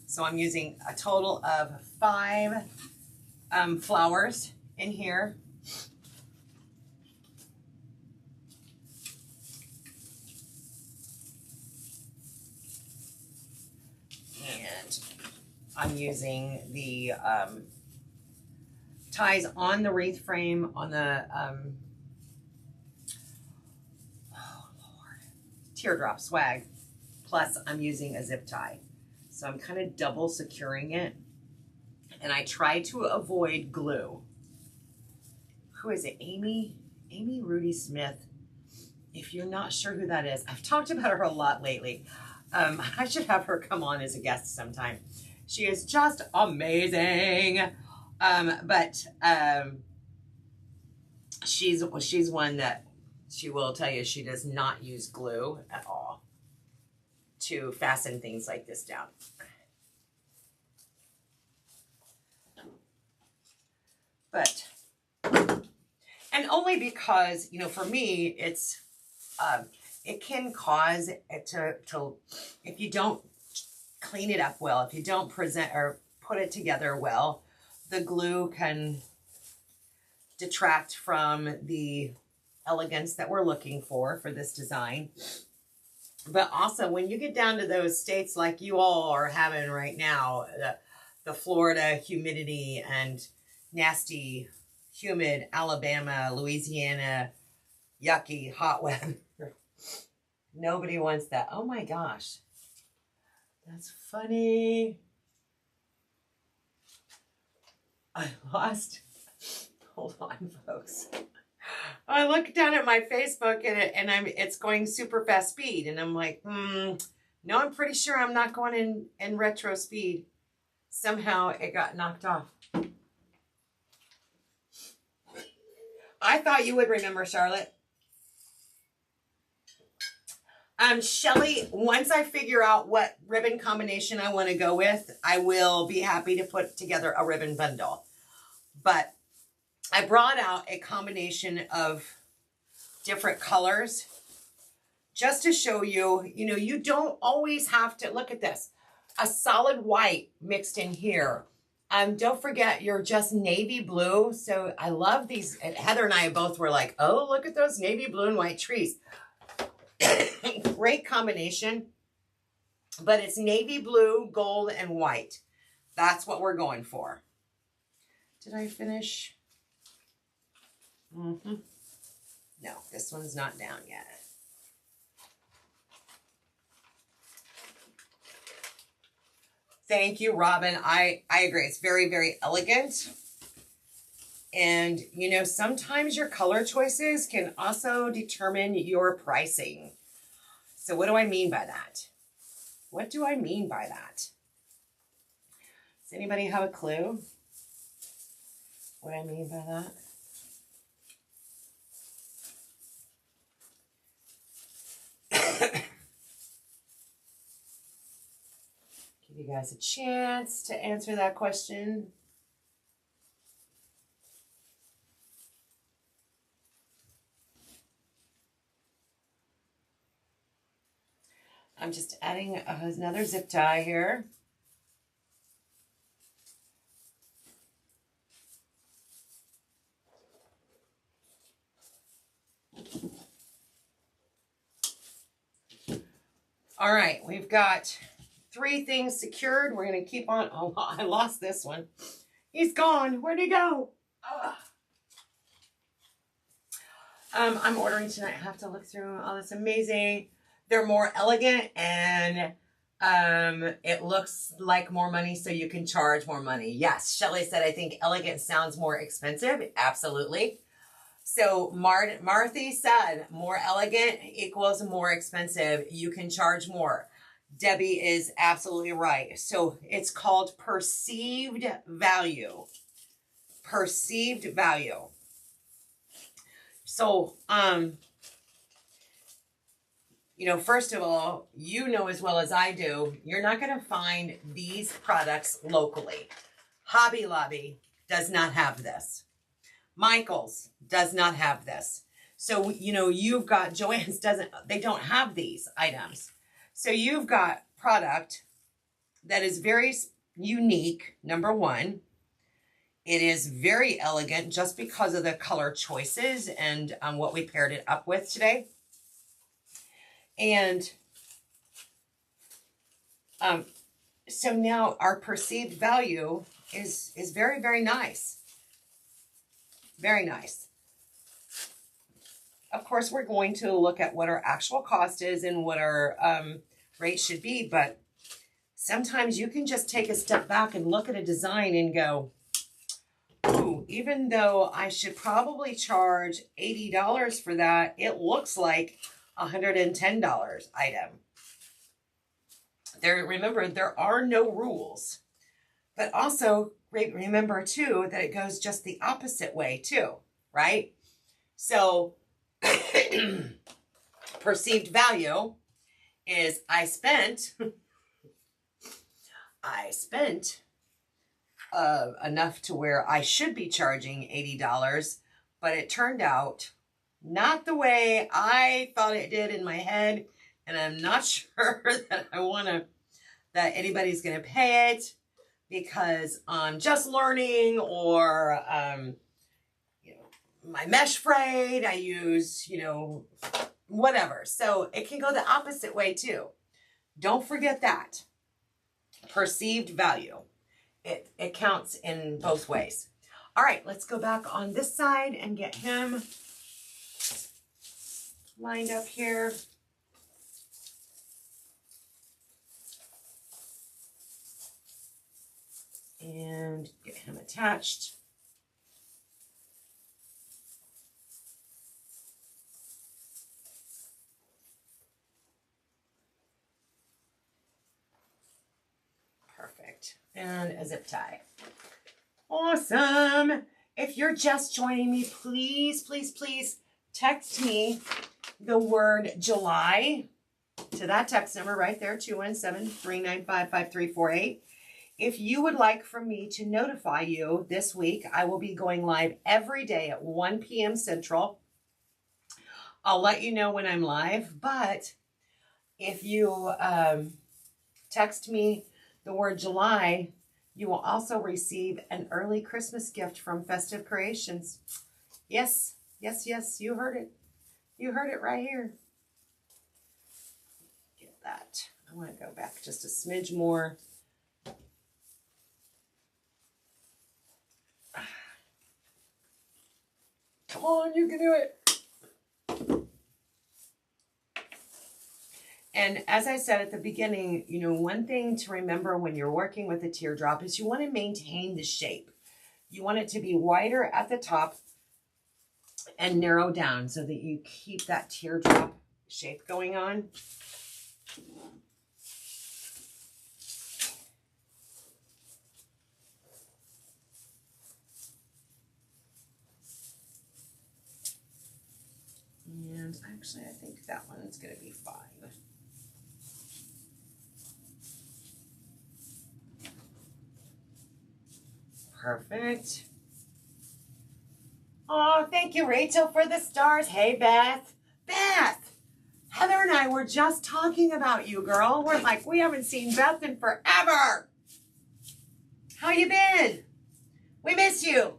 So I'm using a total of 5 flowers in here. And I'm using the ties on the wreath frame on the Teardrop swag, plus I'm using a zip tie. So I'm kind of double securing it, and I try to avoid glue. who is it? Amy Rudy Smith. If you're not sure who that is, I've talked about her a lot lately. I should have her come on as a guest sometime. She is just amazing. She's one that she will tell you she does not use glue at all to fasten things like this down. But, and only because, you know, for me, it's, it can cause it to, if you don't clean it up well, if you don't present or put it together well, the glue can detract from the elegance that we're looking for this design. But also when you get down to those states like you all are having right now, the Florida humidity and nasty, humid Alabama, Louisiana, yucky, hot weather. Nobody wants that. Oh my gosh. That's funny. I lost. Hold on, folks. I look down at my Facebook and it's going super fast speed. And I'm like, no, I'm pretty sure I'm not going in retro speed. Somehow it got knocked off. I thought you would remember, Charlotte. Shelly, once I figure out what ribbon combination I want to go with, I will be happy to put together a ribbon bundle. But I brought out a combination of different colors just to show you, you know, you don't always have to, look at this, a solid white mixed in here. Don't forget you're just navy blue. So I love these. Heather and I both were like, oh, look at those navy blue and white trees. Great combination, but it's navy blue, gold, and white. That's what we're going for. Did I finish? No, this one's not down yet. Thank you, Robin. I agree. It's very, very elegant. And, you know, sometimes your color choices can also determine your pricing. So what do I mean by that? What do I mean by that? Does anybody have a clue what I mean by that? Give you guys a chance to answer that question. I'm just adding another zip tie here. All right, we've got 3 things secured. We're going to keep on. Oh, I lost this one. He's gone. Where'd he go? I'm ordering tonight. I have to look through all this amazing. They're more elegant and it looks like more money, so you can charge more money. Yes, Shelly said, I think elegant sounds more expensive. Absolutely. So Marthy said, more elegant equals more expensive. You can charge more. Debbie is absolutely right. So it's called perceived value. Perceived value. So, you know, first of all, you know as well as I do, you're not going to find these products locally. Hobby Lobby does not have this. Michael's does not have this. So, you know, you've got, Joann's they don't have these items. So you've got product that is very unique, number one. It is very elegant just because of the color choices and what we paired it up with today. And so now our perceived value is very, very nice. Very nice. Of course, we're going to look at what our actual cost is and what our rate should be, but sometimes you can just take a step back and look at a design and go, ooh, even though I should probably charge $80 for that, it looks like a $110 item. Remember, there are no rules. But also, remember too, that it goes just the opposite way too, right? So, perceived value is I spent enough to where I should be charging $80, but it turned out not the way I thought it did in my head, and I'm not sure that anybody's gonna pay it, because I'm just learning, or my mesh frayed, I use, whatever. So it can go the opposite way too. Don't forget that. Perceived value. It counts in both ways. All right, let's go back on this side and get him lined up here. And get him attached. Perfect. And a zip tie. Awesome. If you're just joining me, please, please, please text me the word July to that text number right there, 217-395-5348. If you would like for me to notify you this week, I will be going live every day at 1 p.m. Central. I'll let you know when I'm live, but if you text me the word July, you will also receive an early Christmas gift from Festive Creations. Yes, yes, yes, you heard it. You heard it right here. Get that. I want to go back just a smidge more. Come on, you can do it. And as I said at the beginning, one thing to remember when you're working with a teardrop is you want to maintain the shape. You want it to be wider at the top and narrow down so that you keep that teardrop shape going on. And actually, I think that one's going to be fine. Perfect. Oh, thank you, Rachel, for the stars. Hey, Beth. Beth! Heather and I were just talking about you, girl. We're like, we haven't seen Beth in forever. How you been? We miss you.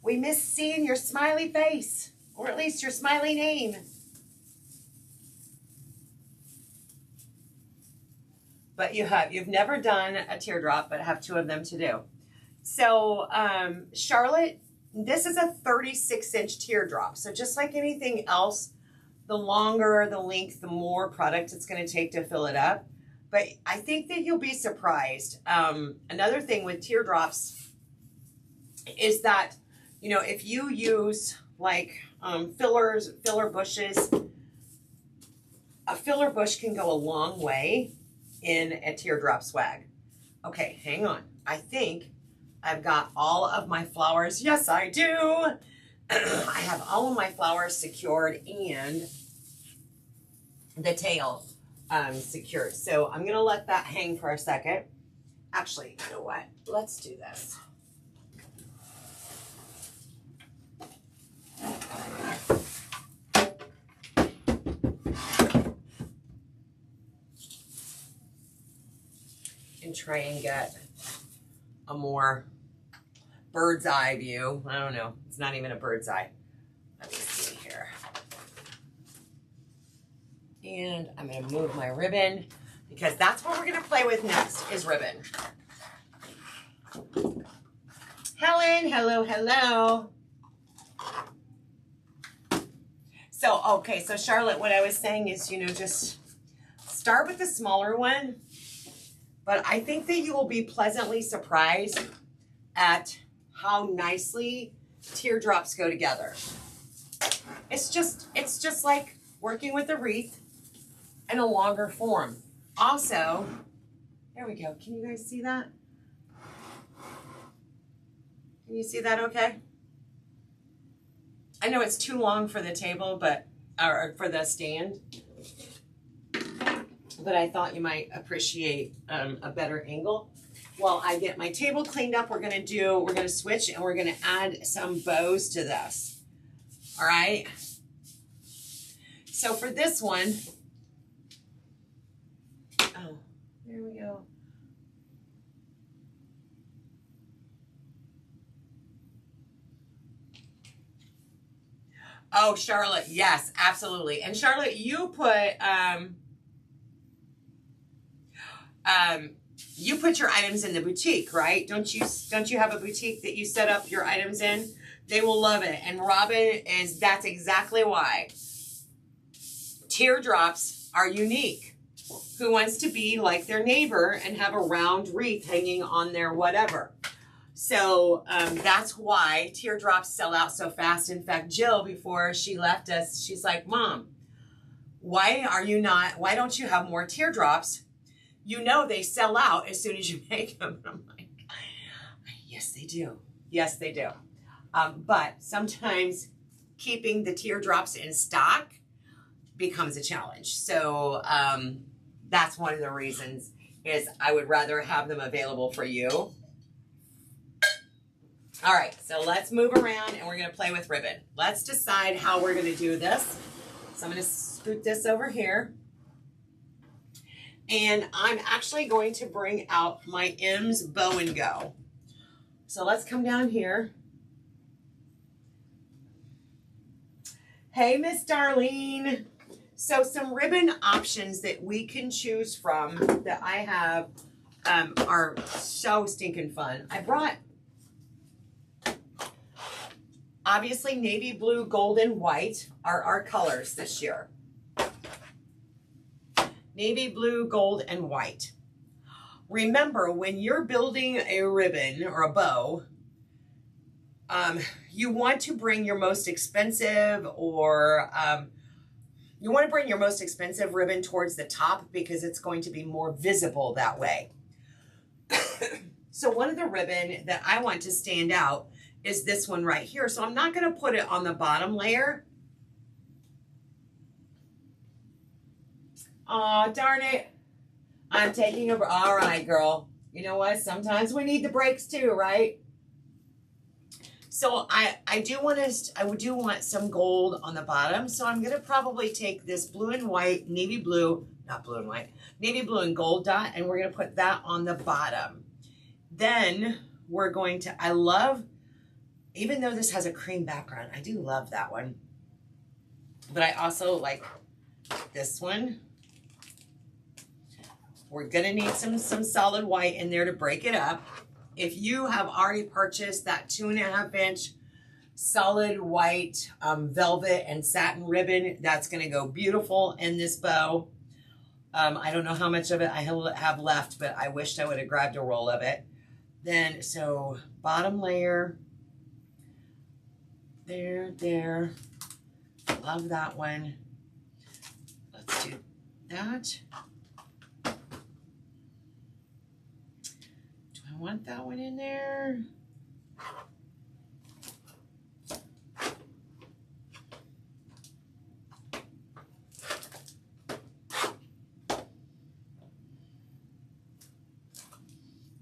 We miss seeing your smiley face, or at least your smiley name. But you've never done a teardrop, but have two of them to do. So, Charlotte, this is a 36-inch teardrop. So just like anything else, the longer the length, the more product it's going to take to fill it up. But I think that you'll be surprised. Another thing with teardrops is that, if you use like filler bushes, a filler bush can go a long way in a teardrop swag. Okay, hang on. I think I've got all of my flowers. Yes, I do. I have all of my flowers secured and the tail secured. So I'm gonna let that hang for a second. Actually, you know what? Let's do this. And try and get a more bird's eye view. I don't know. It's not even a bird's eye. Let me see here. And I'm going to move my ribbon because that's what we're going to play with next is ribbon. Helen, hello, hello. So, okay, so Charlotte, what I was saying is, just start with the smaller one. But I think that you will be pleasantly surprised at how nicely teardrops go together. It's just like working with a wreath in a longer form. Also, there we go. Can you guys see that? Can you see that okay? I know it's too long for the table, or for the stand, but I thought you might appreciate a better angle. While I get my table cleaned up, we're gonna switch and we're gonna add some bows to this. All right. So for this one, oh, there we go. Oh, Charlotte, yes, absolutely. And Charlotte, you put your items in the boutique, right? Don't you have a boutique that you set up your items in? They will love it. And Robin that's exactly why. Teardrops are unique. Who wants to be like their neighbor and have a round wreath hanging on their whatever? So that's why teardrops sell out so fast. In fact, Jill, before she left us, she's like, Mom, why don't you have more teardrops? You know they sell out as soon as you make them. And I'm like, yes, they do. Yes, they do. But sometimes keeping the teardrops in stock becomes a challenge. So that's one of the reasons is I would rather have them available for you. All right, so let's move around and we're gonna play with ribbon. Let's decide how we're gonna do this. So I'm gonna scoot this over here. And I'm actually going to bring out my M's Bow and Go. So let's come down here. Hey, Miss Darlene. So some ribbon options that we can choose from that I have are so stinking fun. I brought, obviously, navy blue, gold, and white are our colors this year. Navy blue, gold, and white. Remember, when you're building a ribbon or a bow, you want to bring your most expensive ribbon towards the top because it's going to be more visible that way. So one of the ribbon that I want to stand out is this one right here. So I'm not going to put it on the bottom layer. Oh, darn it. I'm taking over. All right, girl. You know what? Sometimes we need the breaks too, right? So I do want some gold on the bottom. So I'm going to probably take this blue and white, navy blue, not blue and white, navy blue and gold dot, and we're going to put that on the bottom. Then we're going to, even though this has a cream background, I do love that one. But I also like this one. We're going to need some solid white in there to break it up. If you have already purchased that 2.5 inch solid white velvet and satin ribbon, that's going to go beautiful in this bow. I don't know how much of it I have left, but I wished I would have grabbed a roll of it. Then, so bottom layer, there. Love that one. Let's do that. I want that one in there.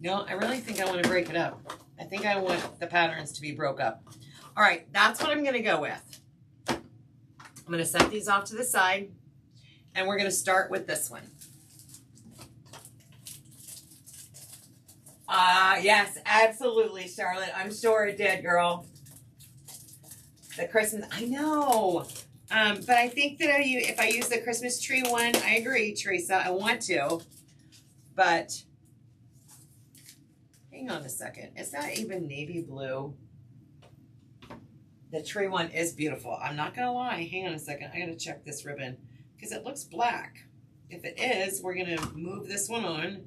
No, I really think I want to break it up. I think I want the patterns to be broke up. All right, that's what I'm going to go with. I'm going to set these off to the side, and we're going to start with this one. Yes, absolutely, Charlotte. I'm sure it did, girl. The Christmas, I know. But I think that if I use the Christmas tree one, I agree, Teresa. I want to. But hang on a second. Is that even navy blue? The tree one is beautiful. I'm not going to lie. Hang on a second. I got to check this ribbon because it looks black. If it is, we're going to move this one on.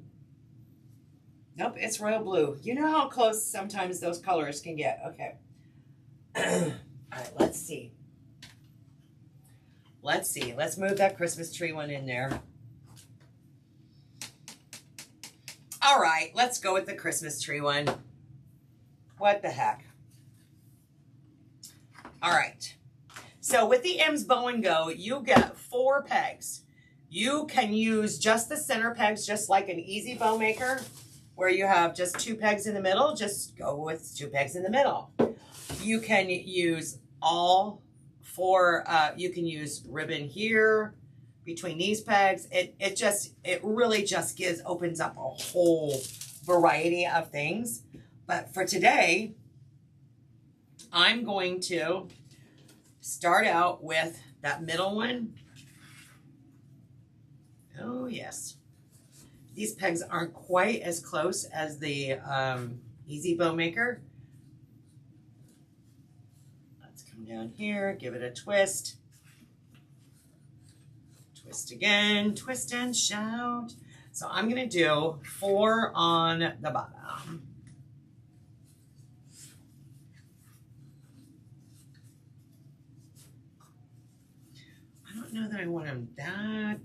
Nope, it's royal blue. You know how close sometimes those colors can get. Okay. All right, let's see. Let's see. Let's move that Christmas tree one in there. All right, let's go with the Christmas tree one. What the heck? All right. So with the M's Bow and Go, you get 4 pegs. You can use just the center pegs, just like an easy bow maker, where you have just 2 pegs in the middle. Just go with 2 pegs in the middle. You can use all 4. You can use ribbon here between these pegs. It really just opens up a whole variety of things. But for today, I'm going to start out with that middle one. Oh, yes. These pegs aren't quite as close as the Easy Bow Maker. Let's come down here, give it a twist. Twist again, twist and shout. So I'm going to do 4 on the bottom. I don't know that I want them that.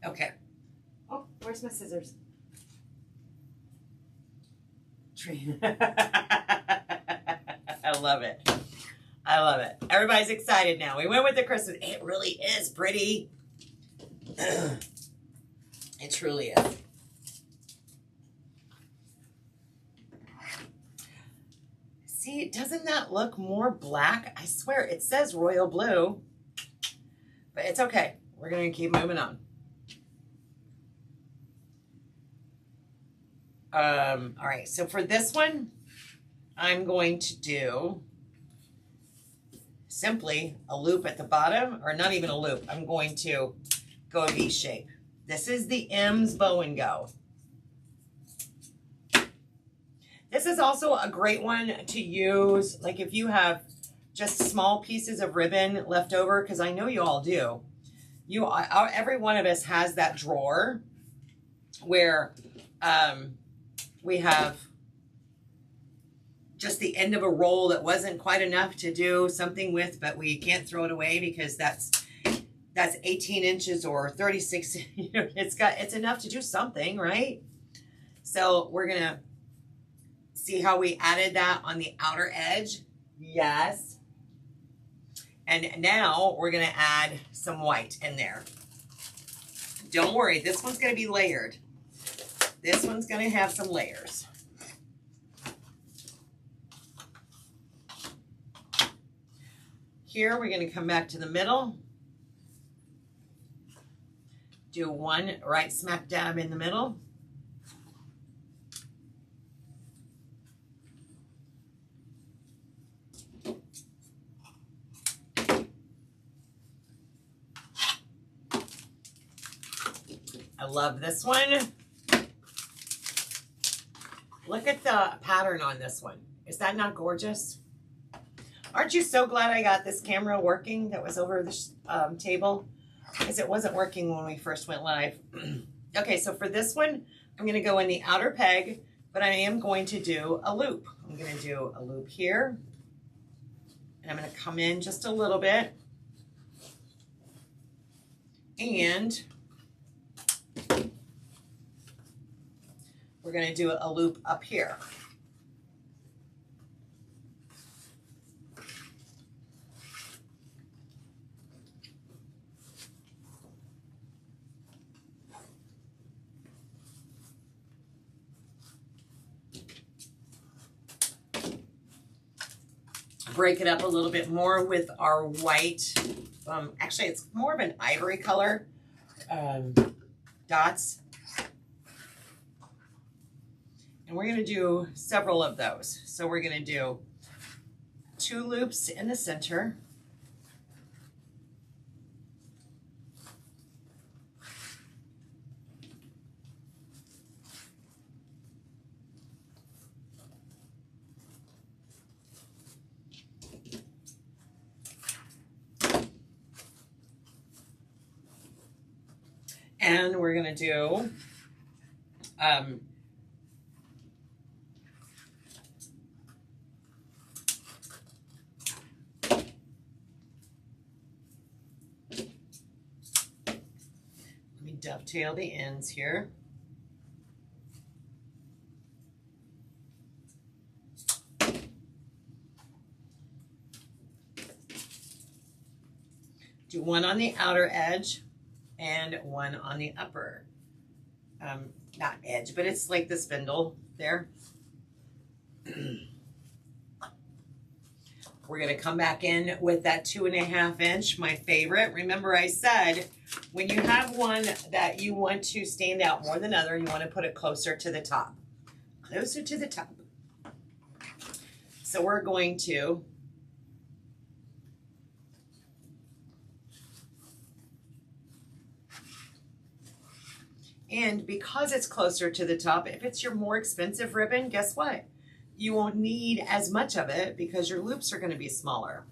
Okay. Oh, where's my scissors? Tree. I love it. I love it. Everybody's excited now. We went with the Christmas. It really is pretty. It truly is. See, doesn't that look more black? I swear, it says royal blue, but it's okay. We're going to keep moving on. All right, so for this one, I'm going to do simply a loop at the bottom, or not even a loop. I'm going to go V shape. This is the M's Bow and Go. This is also a great one to use, like if you have just small pieces of ribbon left over, because I know you all do. Every one of us has that drawer where we have just the end of a roll that wasn't quite enough to do something with, but we can't throw it away because that's 18 inches or 36. You know, it's enough to do something, right? So we're gonna see how we added that on the outer edge. Yes. And now we're gonna add some white in there. Don't worry, this one's gonna be layered. This one's going to have some layers. Here, we're going to come back to the middle. Do one right smack dab in the middle. I love this one. Look at the pattern on this one. Is that not gorgeous? Aren't you so glad I got this camera working that was over this table? Because it wasn't working when we first went live. Okay, so for this one, I'm going to go in the outer peg, but I am going to do a loop. I'm going to do a loop here. And I'm going to come in just a little bit. And we're going to do a loop up here. Break it up a little bit more with our white. Actually, it's more of an ivory color dots. And we're going to do several of those. So we're going to do 2 loops in the center. And we're gonna do let me dovetail the ends here. Do one on the outer edge and one on the upper, not edge, but it's like the spindle there. We're gonna come back in with that 2.5 inch, my favorite. Remember I said, when you have one that you want to stand out more than other, you wanna put it closer to the top. Closer to the top. So we're going to and because it's closer to the top, if it's your more expensive ribbon, guess what? You won't need as much of it because your loops are going to be smaller.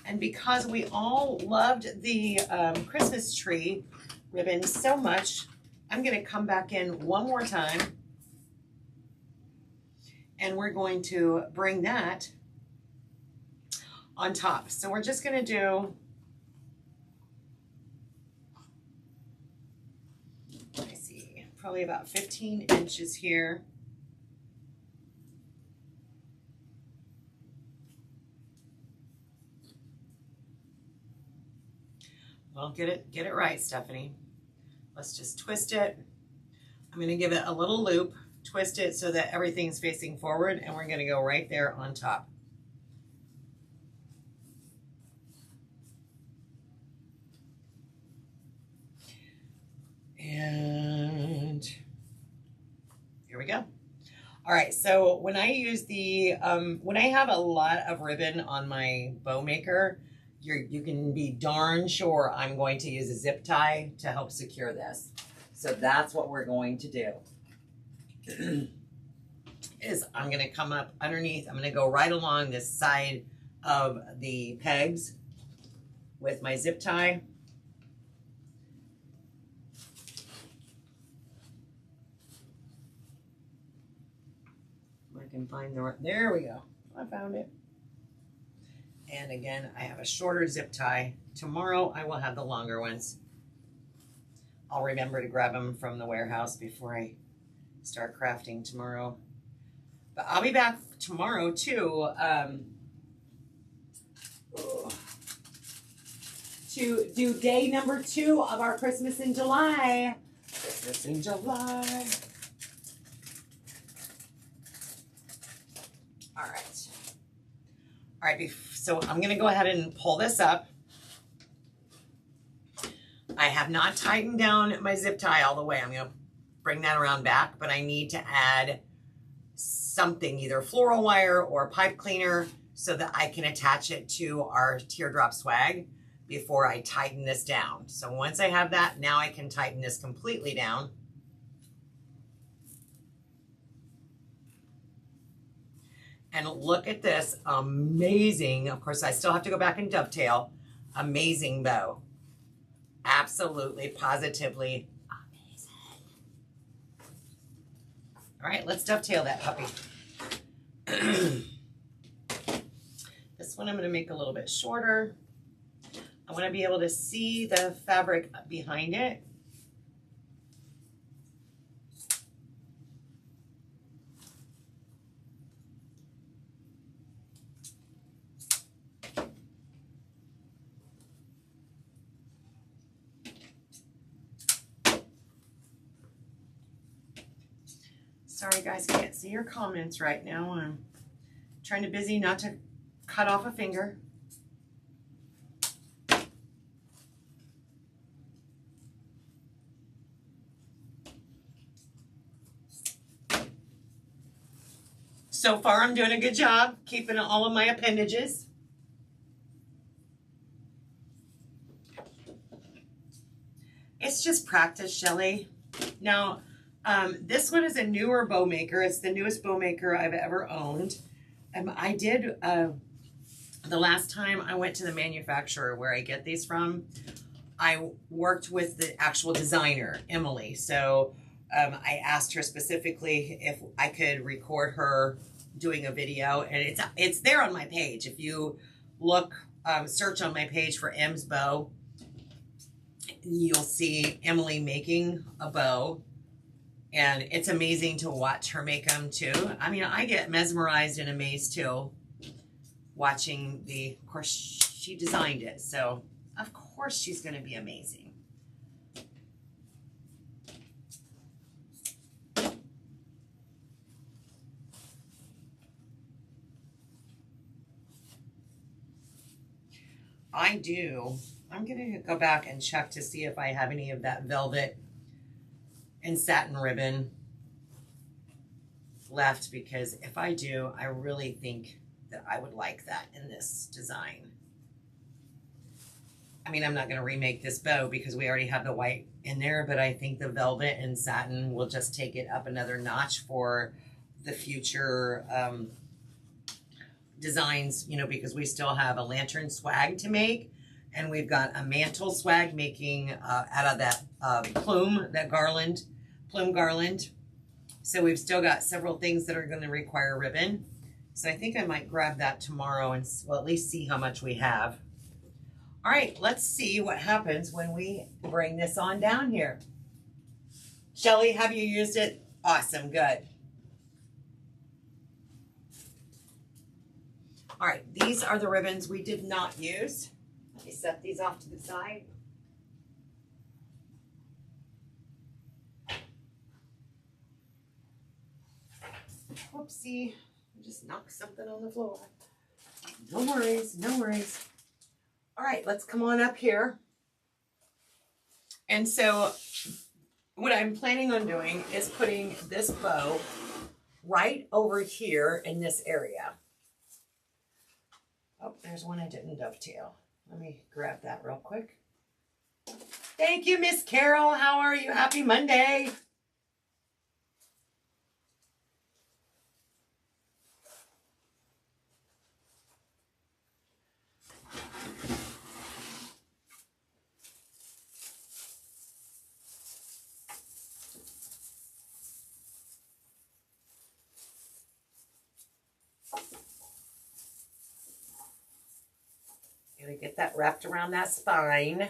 And because we all loved the Christmas tree ribbon so much, I'm going to come back in one more time. And we're going to bring that on top. So we're just going to do, I see, probably about 15 inches here. Well, get it right, Stephanie. Let's just twist it. I'm going to give it a little loop, twist it so that everything's facing forward, and we're going to go right there on top. And here we go. All right, so when I use the, when I have a lot of ribbon on my bow maker, you can be darn sure I'm going to use a zip tie to help secure this. So that's what we're going to do. Is I'm going to come up underneath, I'm going to go right along this side of the pegs with my zip tie. I can find the, there we go. I found it. And again, I have a shorter zip tie. Tomorrow I will have the longer ones. I'll remember to grab them from the warehouse before I start crafting tomorrow. But I'll be back tomorrow too, to do day number 2 of our Christmas in July. Christmas in July. All right. All right, so I'm gonna go ahead and pull this up. I have not tightened down my zip tie all the way. I'm gonna bring that around back, but I need to add something, either floral wire or pipe cleaner, so that I can attach it to our teardrop swag before I tighten this down. So once I have that, now I can tighten this completely down. And look at this amazing, of course I still have to go back and dovetail, amazing bow. Absolutely, positively amazing. All right, let's dovetail that puppy. This one I'm going to make a little bit shorter. I want to be able to see the fabric behind it. Sorry guys, can't see your comments right now. I'm trying to busy not to cut off a finger. So far I'm doing a good job keeping all of my appendages. It's just practice, Shelly. Now, This one is a newer bow maker. It's the newest bow maker I've ever owned. I did, the last time I went to the manufacturer where I get these from, I worked with the actual designer, Emily. So I asked her specifically if I could record her doing a video, and it's there on my page. If you look, search on my page for M's Bow, you'll see Emily making a bow, and it's amazing to watch her make them too. I mean, I get mesmerized and amazed too, watching of course, she designed it, so of course she's going to be amazing. I'm going to go back and check to see if I have any of that velvet and satin ribbon left, because if I do, I really think that I would like that in this design. I mean, I'm not going to remake this bow because we already have the white in there, but I think the velvet and satin will just take it up another notch for the future designs, you know, because we still have a lantern swag to make, and we've got a mantle swag making out of that plume garland. So we've still got several things that are going to require ribbon. So I think I might grab that tomorrow and, well, at least see how much we have. All right, let's see what happens when we bring this on down here. Shelly, have you used it? Awesome, good. All right, these are the ribbons we did not use. Let me set these off to the side. Whoopsie, I just knocked something on the floor. No worries, no worries. All right, let's come on up here. And so what I'm planning on doing is putting this bow right over here in this area. Oh, there's one I didn't dovetail. Let me grab that real quick. Thank you, Miss Carol. How are you? Happy Monday. Gonna get that wrapped around that spine.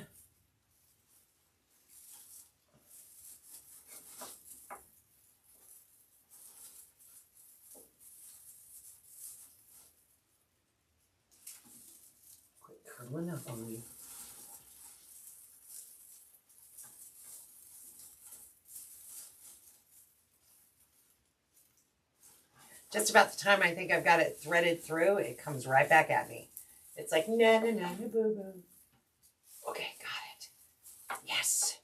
Quit curling up on me. Just about the time I think I've got it threaded through, it comes right back at me. It's like, na na na na boo boo. Okay, got it. Yes.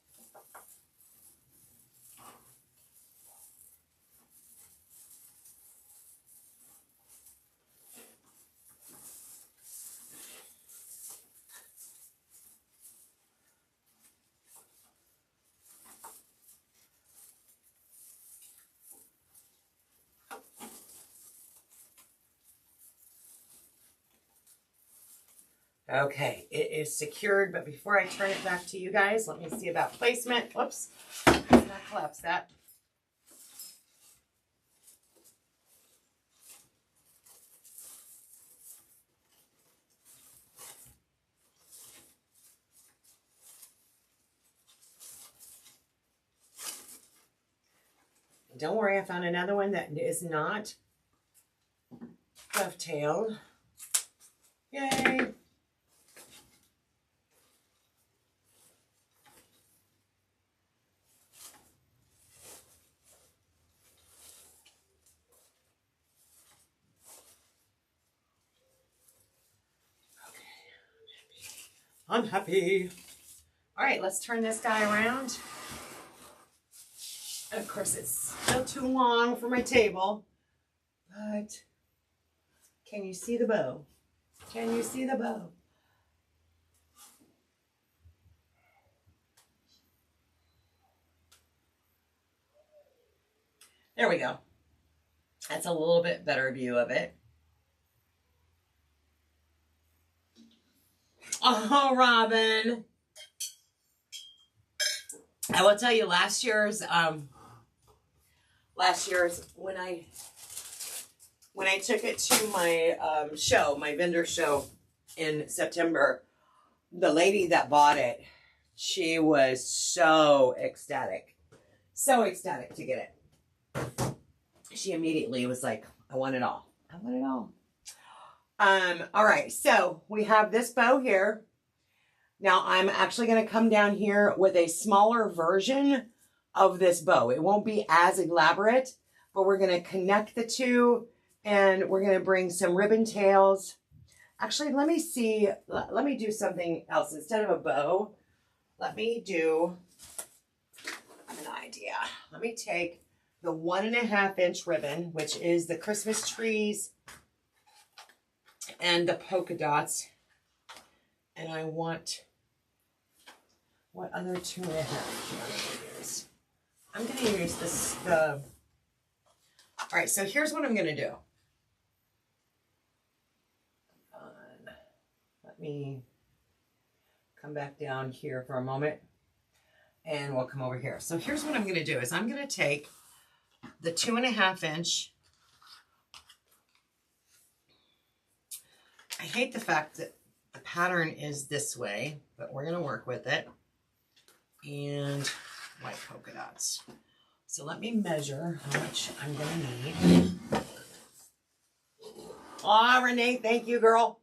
Okay, it is secured, but before I turn it back to you guys, let me see about placement. Whoops, let's not collapse that. Don't worry, I found another one that is not dovetailed. Yay! I'm happy. All right, let's turn this guy around. Of course, it's still too long for my table, but can you see the bow? Can you see the bow? There we go. That's a little bit better view of it. Oh, Robin. I will tell you, last year's when I took it to my show, my vendor show in September, the lady that bought it, she was so ecstatic to get it. She immediately was like, I want it all. I want it all. All right, so we have this bow here. Now I'm actually going to come down here with a smaller version of this bow. It won't be as elaborate, but we're going to connect the two and we're going to bring some ribbon tails. Actually, let me do something else. Instead of a bow, let me do an idea. Let me take the 1.5 inch ribbon, which is the Christmas trees and the polka dots. And I want, what other 2.5 do I use? I'm going to use this, all right, so here's what I'm going to do. Let me come back down here for a moment and we'll come over here. So here's what I'm going to do is I'm going to take the 2.5 inch. I hate the fact that the pattern is this way, but we're going to work with it. And white polka dots. So let me measure how much I'm going to need. Aw, Renee, thank you, girl.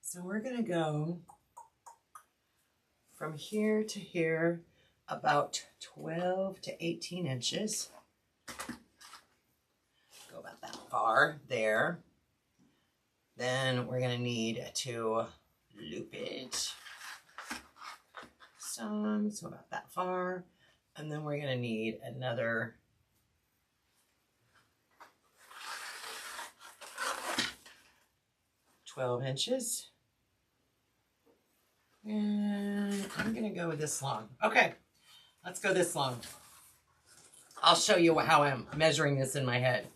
So we're going to go from here to here about 12 to 18 inches. Go about that far there. Then we're going to need to loop it some, so about that far. And then we're going to need another 12 inches. And I'm going to go with this long. Okay, let's go this long. I'll show you how I'm measuring this in my head.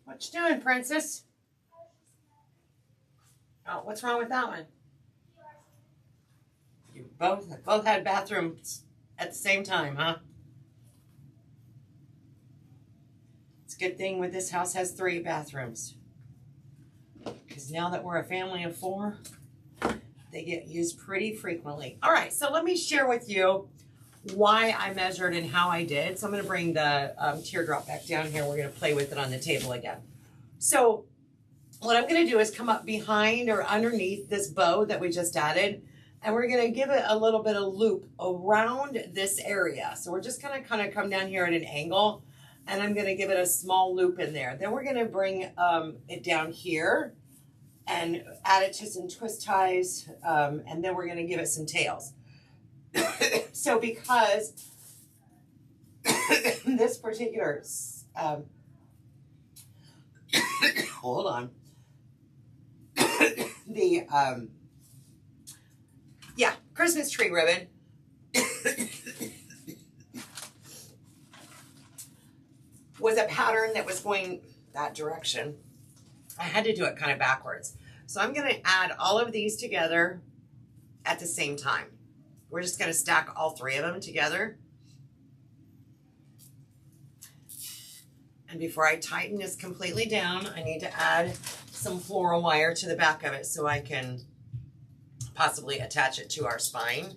What you doing, princess? Oh, what's wrong with that one? You both had bathrooms at the same time, huh? It's a good thing with this house has 3 bathrooms. Because now that we're a family of 4, they get used pretty frequently. All right, so let me share with you why I measured and how I did. So I'm going to bring the teardrop back down here. We're going to play with it on the table again. So what I'm going to do is come up behind or underneath this bow that we just added, and we're going to give it a little bit of loop around this area. So we're just going to kind of come down here at an angle, and I'm going to give it a small loop in there. Then we're going to bring it down here and add it to some twist ties, and then we're going to give it some tails. So because this particular, hold on, the, Christmas tree ribbon was a pattern that was going that direction. I had to do it kind of backwards. So I'm going to add all of these together at the same time. We're just going to stack all 3 of them together. And before I tighten this completely down, I need to add some floral wire to the back of it so I can possibly attach it to our spine.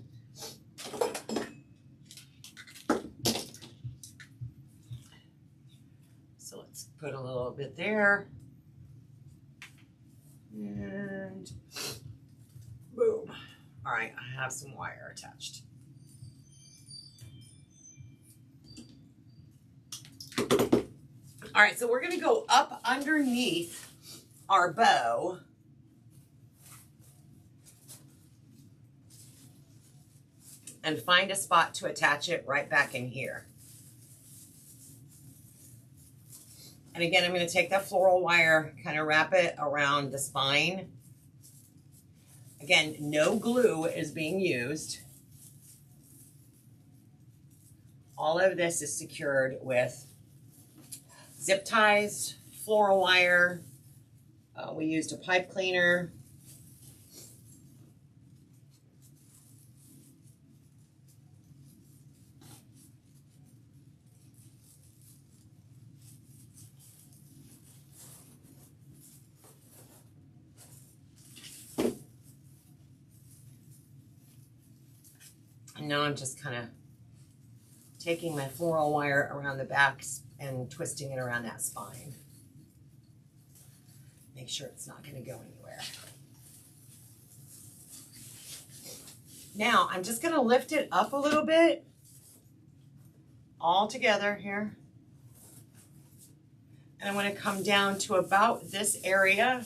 So let's put a little bit there. And boom. All right, I have some wire attached. All right, so we're gonna go up underneath our bow. And find a spot to attach it right back in here. And again, I'm going to take that floral wire, kind of wrap it around the spine. Again, no glue is being used. All of this is secured with zip ties, floral wire. We used a pipe cleaner. And now I'm just kind of taking my floral wire around the back and twisting it around that spine. Make sure it's not going to go anywhere. Now I'm just going to lift it up a little bit, all together here. And I'm going to come down to about this area.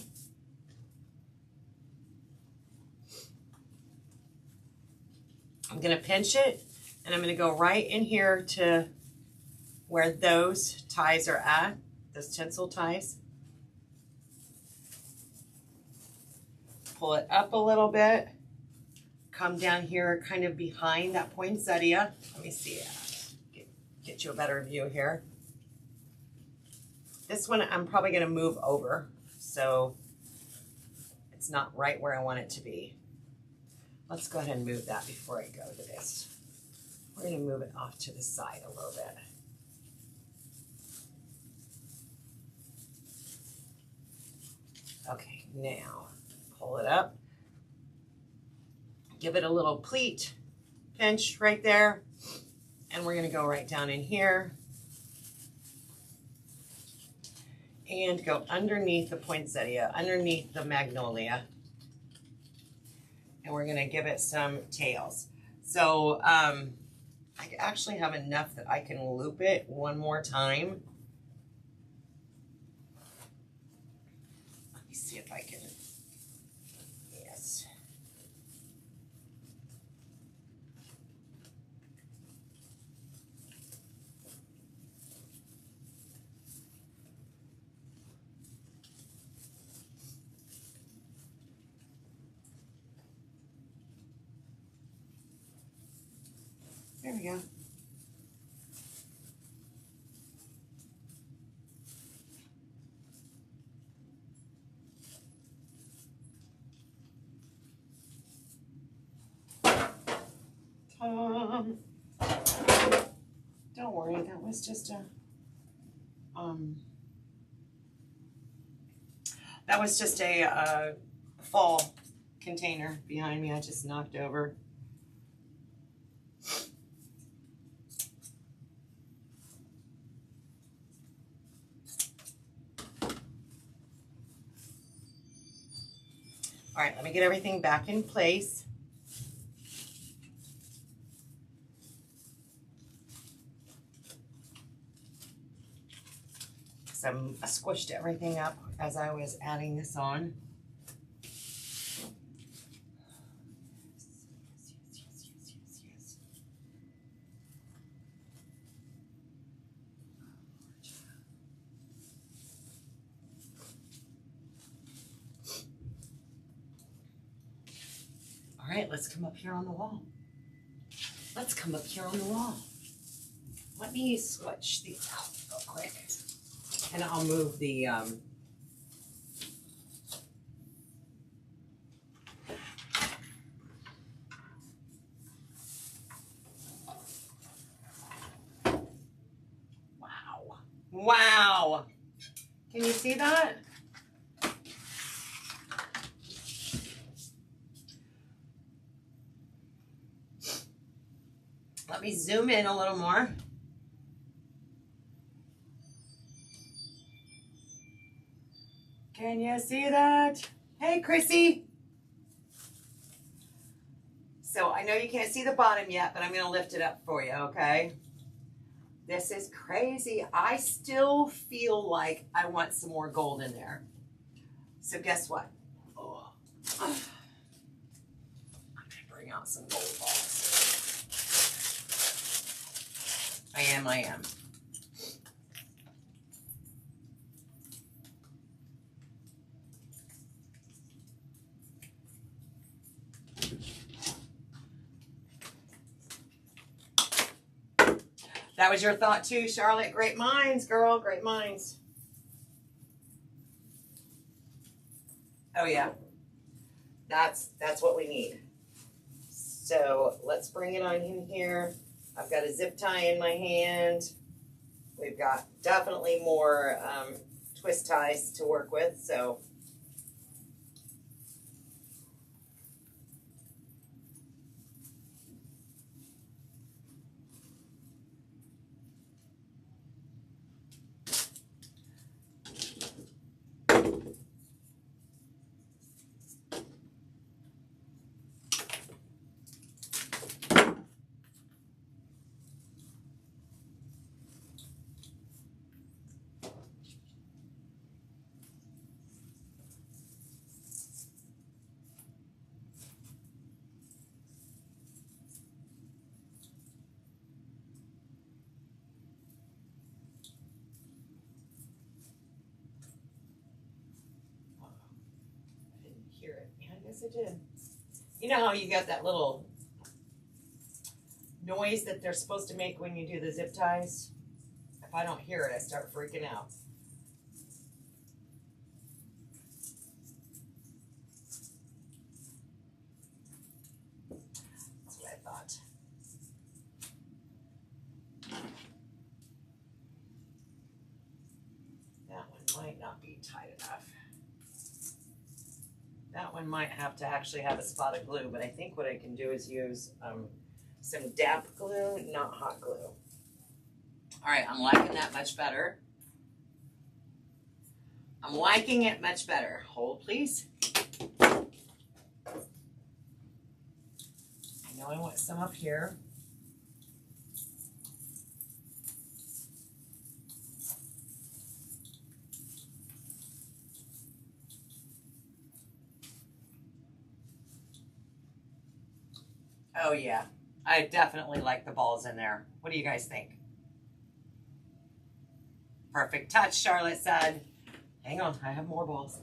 I'm going to pinch it, and I'm going to go right in here to where those ties are at, those tinsel ties. Pull it up a little bit. Come down here kind of behind that poinsettia. Let me see, get you a better view here. This one I'm probably going to move over, so it's not right where I want it to be. Let's go ahead and move that before I go to this. We're going to move it off to the side a little bit. Okay, now pull it up. Give it a little pleat, pinch right there. And we're going to go right down in here. And go underneath the poinsettia, underneath the magnolia. And we're going to give it some tails. So I actually have enough that I can loop it one more time. Let me see if I can. Yes. There we go. Don't worry, that was just a fall container behind me I just knocked over. All right, let me get everything back in place. So I squished everything up as I was adding this on. All right, let's come up here on the wall. Let's come up here on the wall. Let me switch these out real quick. And I'll move the wow. Can you see that? Let me zoom in a little more. Can you see that? Hey, Chrissy. So I know you can't see the bottom yet, but I'm going to lift it up for you, okay? This is crazy. I still feel like I want some more gold in there. So guess what? Oh. I'm gonna bring out some gold balls. I am. That was your thought too, Charlotte. Great minds, girl. Great minds. Oh yeah. That's what we need. So let's bring it on in here. I've got a zip tie in my hand. We've got definitely more twist ties to work with. So hear it. Yeah, I guess I did. You know how you got that little noise that they're supposed to make when you do the zip ties? If I don't hear it, I start freaking out. That's what I thought. That one might not be tight enough. That one might have to actually have a spot of glue, but I think what I can do is use some damp glue, not hot glue. All right, I'm liking that much better. I'm liking it much better. Hold, please. I know I want some up here. Oh yeah, I definitely like the balls in there. What do you guys think? Perfect touch, Charlotte said. Hang on, I have more balls.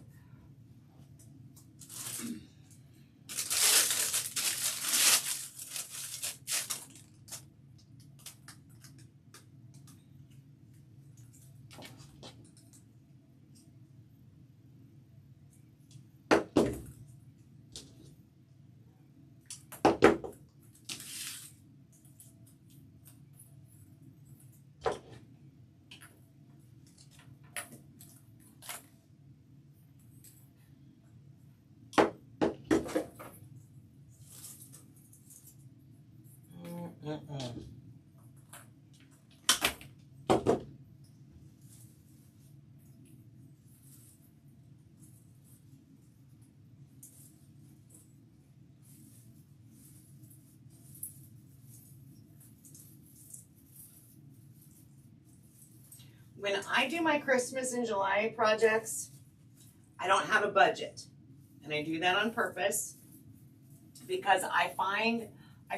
When I do my Christmas and July projects, I don't have a budget. And I do that on purpose because I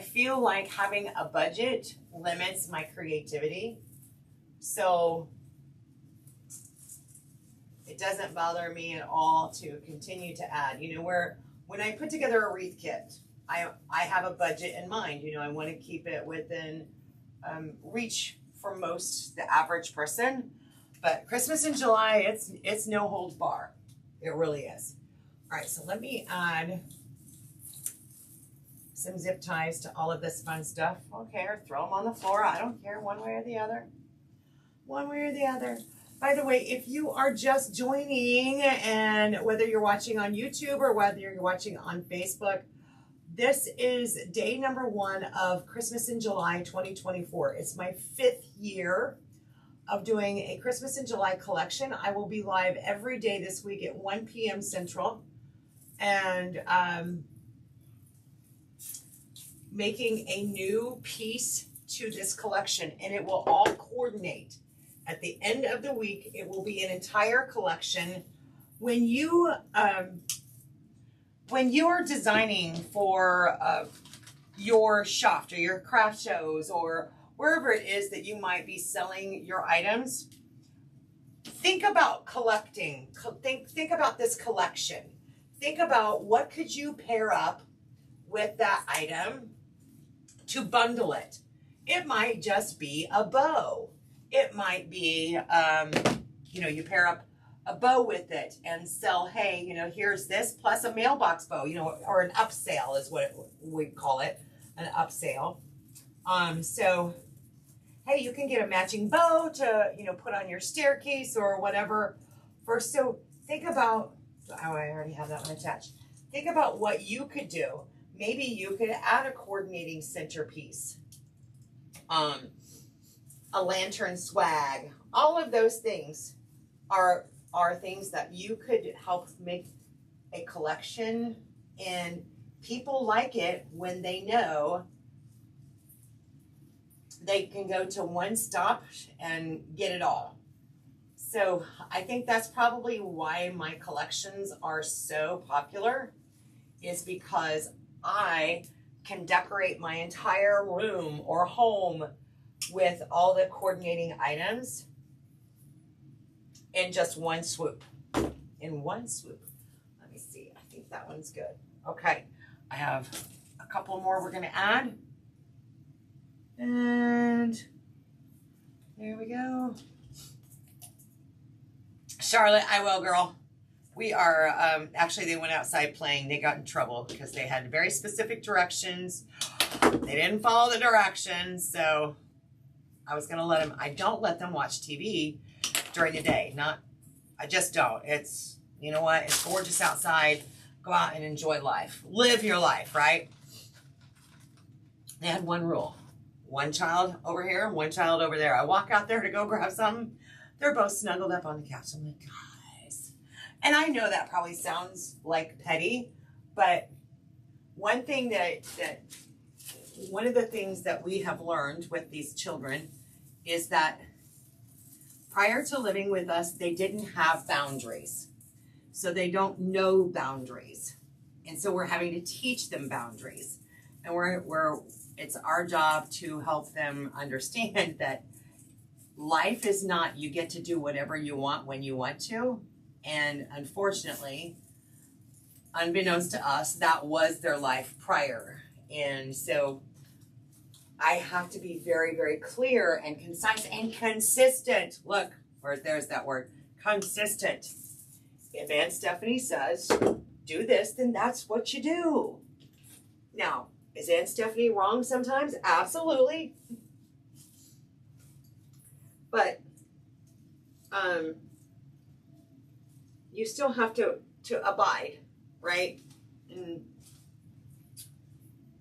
feel like having a budget limits my creativity. So it doesn't bother me at all to continue to add. You know, when I put together a wreath kit, I have a budget in mind. You know, I want to keep it within reach for the average person. But Christmas in July, it's no holds bar. It really is. All right, so let me add some zip ties to all of this fun stuff. Okay, or throw them on the floor. I don't care, one way or the other. One way or the other. By the way, if you are just joining, and whether you're watching on YouTube or whether you're watching on Facebook, this is day number 1 of Christmas in July 2024. It's my 5th year of doing a Christmas in July collection. I will be live every day this week at 1 p.m. Central, and making a new piece to this collection, and it will all coordinate. At the end of the week, it will be an entire collection. When you are designing for your shop or your craft shows or wherever it is that you might be selling your items, think about collecting. Think about this collection. Think about what could you pair up with that item to bundle it. It might just be a bow. It might be, you know, you pair up a bow with it and sell, hey, you know, here's this plus a mailbox bow, you know, or an upsale is what we call it, an upsale. So, hey, you can get a matching bow to, you know, put on your staircase or whatever. So think about, oh, I already have that one attached. Think about what you could do. Maybe you could add a coordinating centerpiece, a lantern swag. All of those things are things that you could help make a collection, and people like it when they know they can go to one stop and get it all. So I think that's probably why my collections are so popular, is because I can decorate my entire room or home with all the coordinating items in just one swoop. In one swoop. Let me see. I think that one's good. Okay. I have a couple more we're going to add. And there we go. Charlotte, I will, girl. We are, actually, they went outside playing. They got in trouble because they had very specific directions. They didn't follow the directions, so I was going to let them, I don't let them watch TV during the day. I just don't. It's, you know what? It's gorgeous outside. Go out and enjoy life. Live your life, right? They had one rule. One child over here, one child over there. I walk out there to go grab something. They're both snuggled up on the couch. I'm like, guys. And I know that probably sounds like petty, but one thing one of the things that we have learned with these children is that prior to living with us, they didn't have boundaries. So they don't know boundaries. And so we're having to teach them boundaries. And it's our job to help them understand that life is not, you get to do whatever you want when you want to. And unfortunately, unbeknownst to us, that was their life prior. And so I have to be very, very clear and concise and consistent. Look, there's that word, consistent. If Aunt Stephanie says, do this, then that's what you do. Now, is Aunt Stephanie wrong sometimes? Absolutely. But you still have to abide, right? And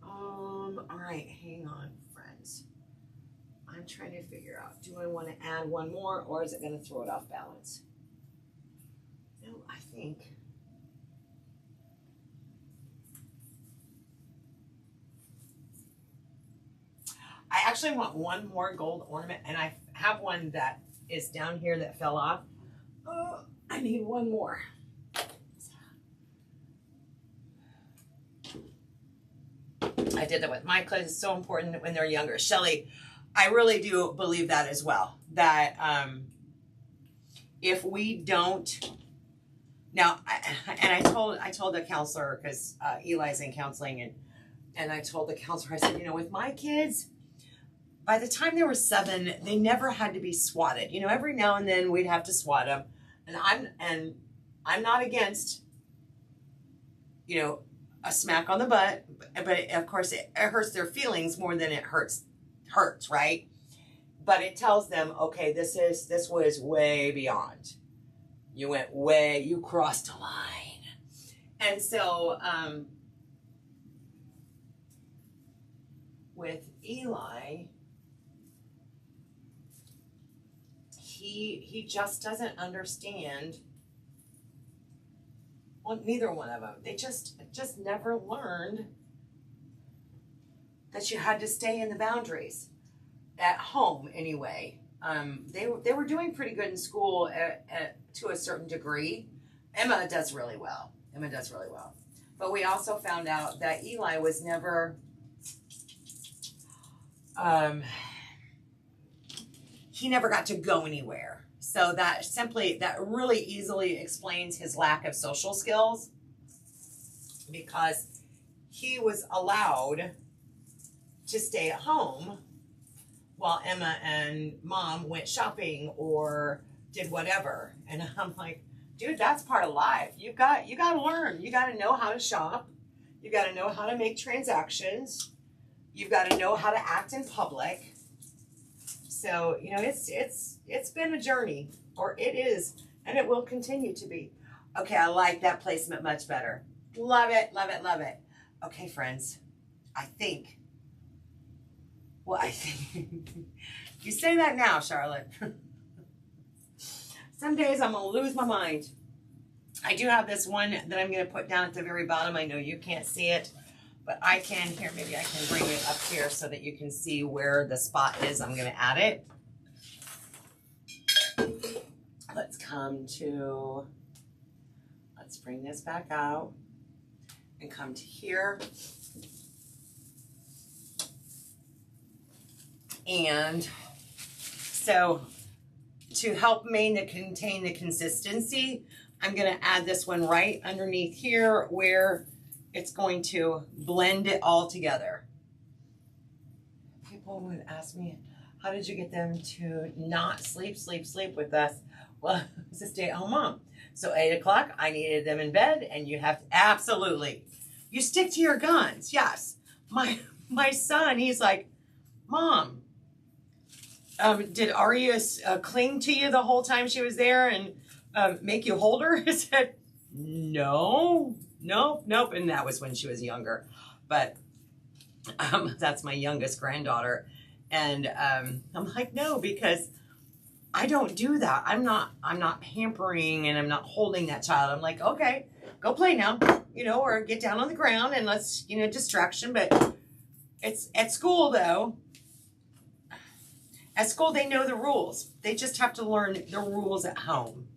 all right, hang on, friends. I'm trying to figure out, do I want to add one more, or is it going to throw it off balance? No, I think I actually want one more gold ornament, and I have one that is down here that fell off. Oh, I need one more. I did that with my kids. It's so important when they're younger. Shelly, I really do believe that as well. That if we don't, now, I told the counselor, because Eli's in counseling, and I told the counselor, I said, you know, with my kids, by the time they were 7, they never had to be swatted. You know, every now and then we'd have to swat them. And I'm not against, you know, a smack on the butt, but of course it hurts their feelings more than it hurts, right? But it tells them, okay, this was way beyond. You crossed a line. And so with Eli, he just doesn't understand. Well, neither one of them. They just never learned that you had to stay in the boundaries. at home anyway. They were doing pretty good in school to a certain degree. Emma does really well. Emma does really well. But we also found out that Eli was never, he never got to go anywhere. So that really easily explains his lack of social skills, because he was allowed to stay at home while Emma and Mom went shopping or did whatever. And I'm like, dude, that's part of life. You got to learn. You got to know how to shop. You got to know how to make transactions. You've got to know how to act in public. So, you know, it's been a journey, or it is, and it will continue to be. Okay, I like that placement much better. Love it, love it, love it. Okay, friends, I think you say that now, Charlotte. Some days I'm going to lose my mind. I do have this one that I'm going to put down at the very bottom. I know you can't see it, but I can. Here, maybe I can bring it up here so that you can see where the spot is. I'm going to add it. Let's bring this back out and come to here. And so to help contain the consistency, I'm going to add this one right underneath here where it's going to blend it all together. People would ask me, how did you get them to not sleep with us? Well, it's a stay-at-home mom. So 8 o'clock, I needed them in bed, and you have to, absolutely. You stick to your guns, yes. My son, he's like, Mom, did Aria cling to you the whole time she was there and make you hold her? I said, no, nope. And that was when she was younger. But that's my youngest granddaughter. And I'm like, no, because I don't do that. I'm not pampering and I'm not holding that child. I'm like, okay, go play now, you know, or get down on the ground and let's, you know, distraction. But it's at school though. At school, they know the rules. They just have to learn the rules at home.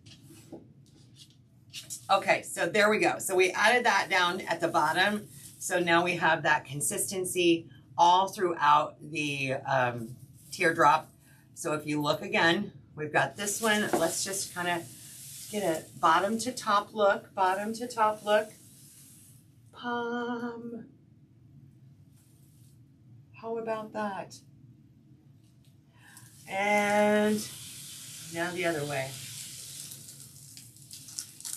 Okay, so there we go. So we added that down at the bottom. So now we have that consistency all throughout the teardrop. So if you look again, we've got this one. Let's just kind of get a bottom to top look. Bottom to top look. How about that? And now the other way.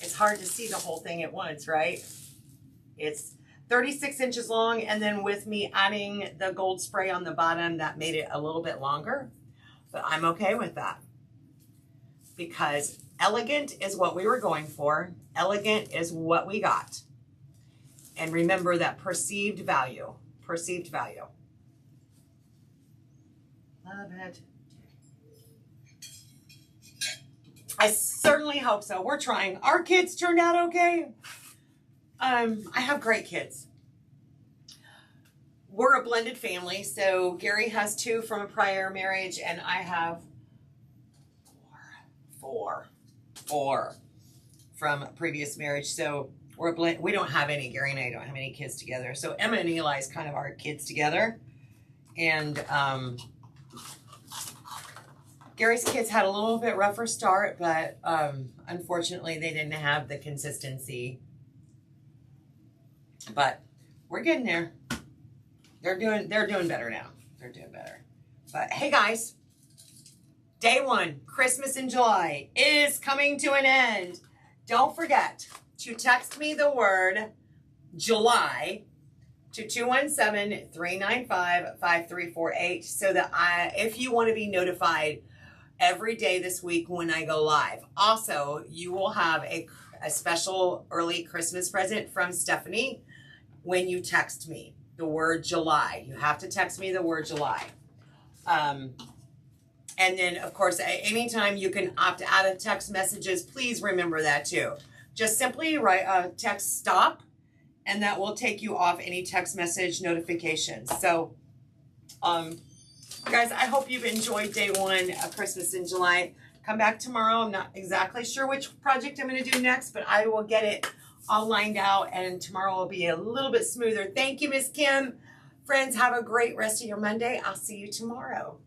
It's hard to see the whole thing at once, right? It's 36 inches long, and then with me adding the gold spray on the bottom, that made it a little bit longer. But I'm okay with that, because elegant is what we were going for. Elegant is what we got. And remember that perceived value. Perceived value. Love it. I certainly hope so. We're trying. Our kids turned out okay. I have great kids. We're a blended family. So Gary has 2 from a prior marriage, and I have four from a previous marriage. So we're a blend. We don't have any, Gary and I don't have any kids together. So Emma and Eli is kind of our kids together. And Gary's kids had a little bit rougher start, but unfortunately they didn't have the consistency. But we're getting there. They're doing better now. They're doing better. But hey guys, day 1, Christmas in July is coming to an end. Don't forget to text me the word July to 217-395-5348 so that if you want to be notified every day this week when I go live. Also, you will have a special early Christmas present from Stephanie when you text me the word July. You have to text me the word July. And then, of course, anytime you can opt out of text messages, please remember that too. Just simply write text stop, and that will take you off any text message notifications. So, Guys, I hope you've enjoyed day one of Christmas in July. Come back tomorrow. I'm not exactly sure which project I'm going to do next, but I will get it all lined out, and tomorrow will be a little bit smoother. Thank you, Miss Kim. Friends, have a great rest of your Monday. I'll see you tomorrow.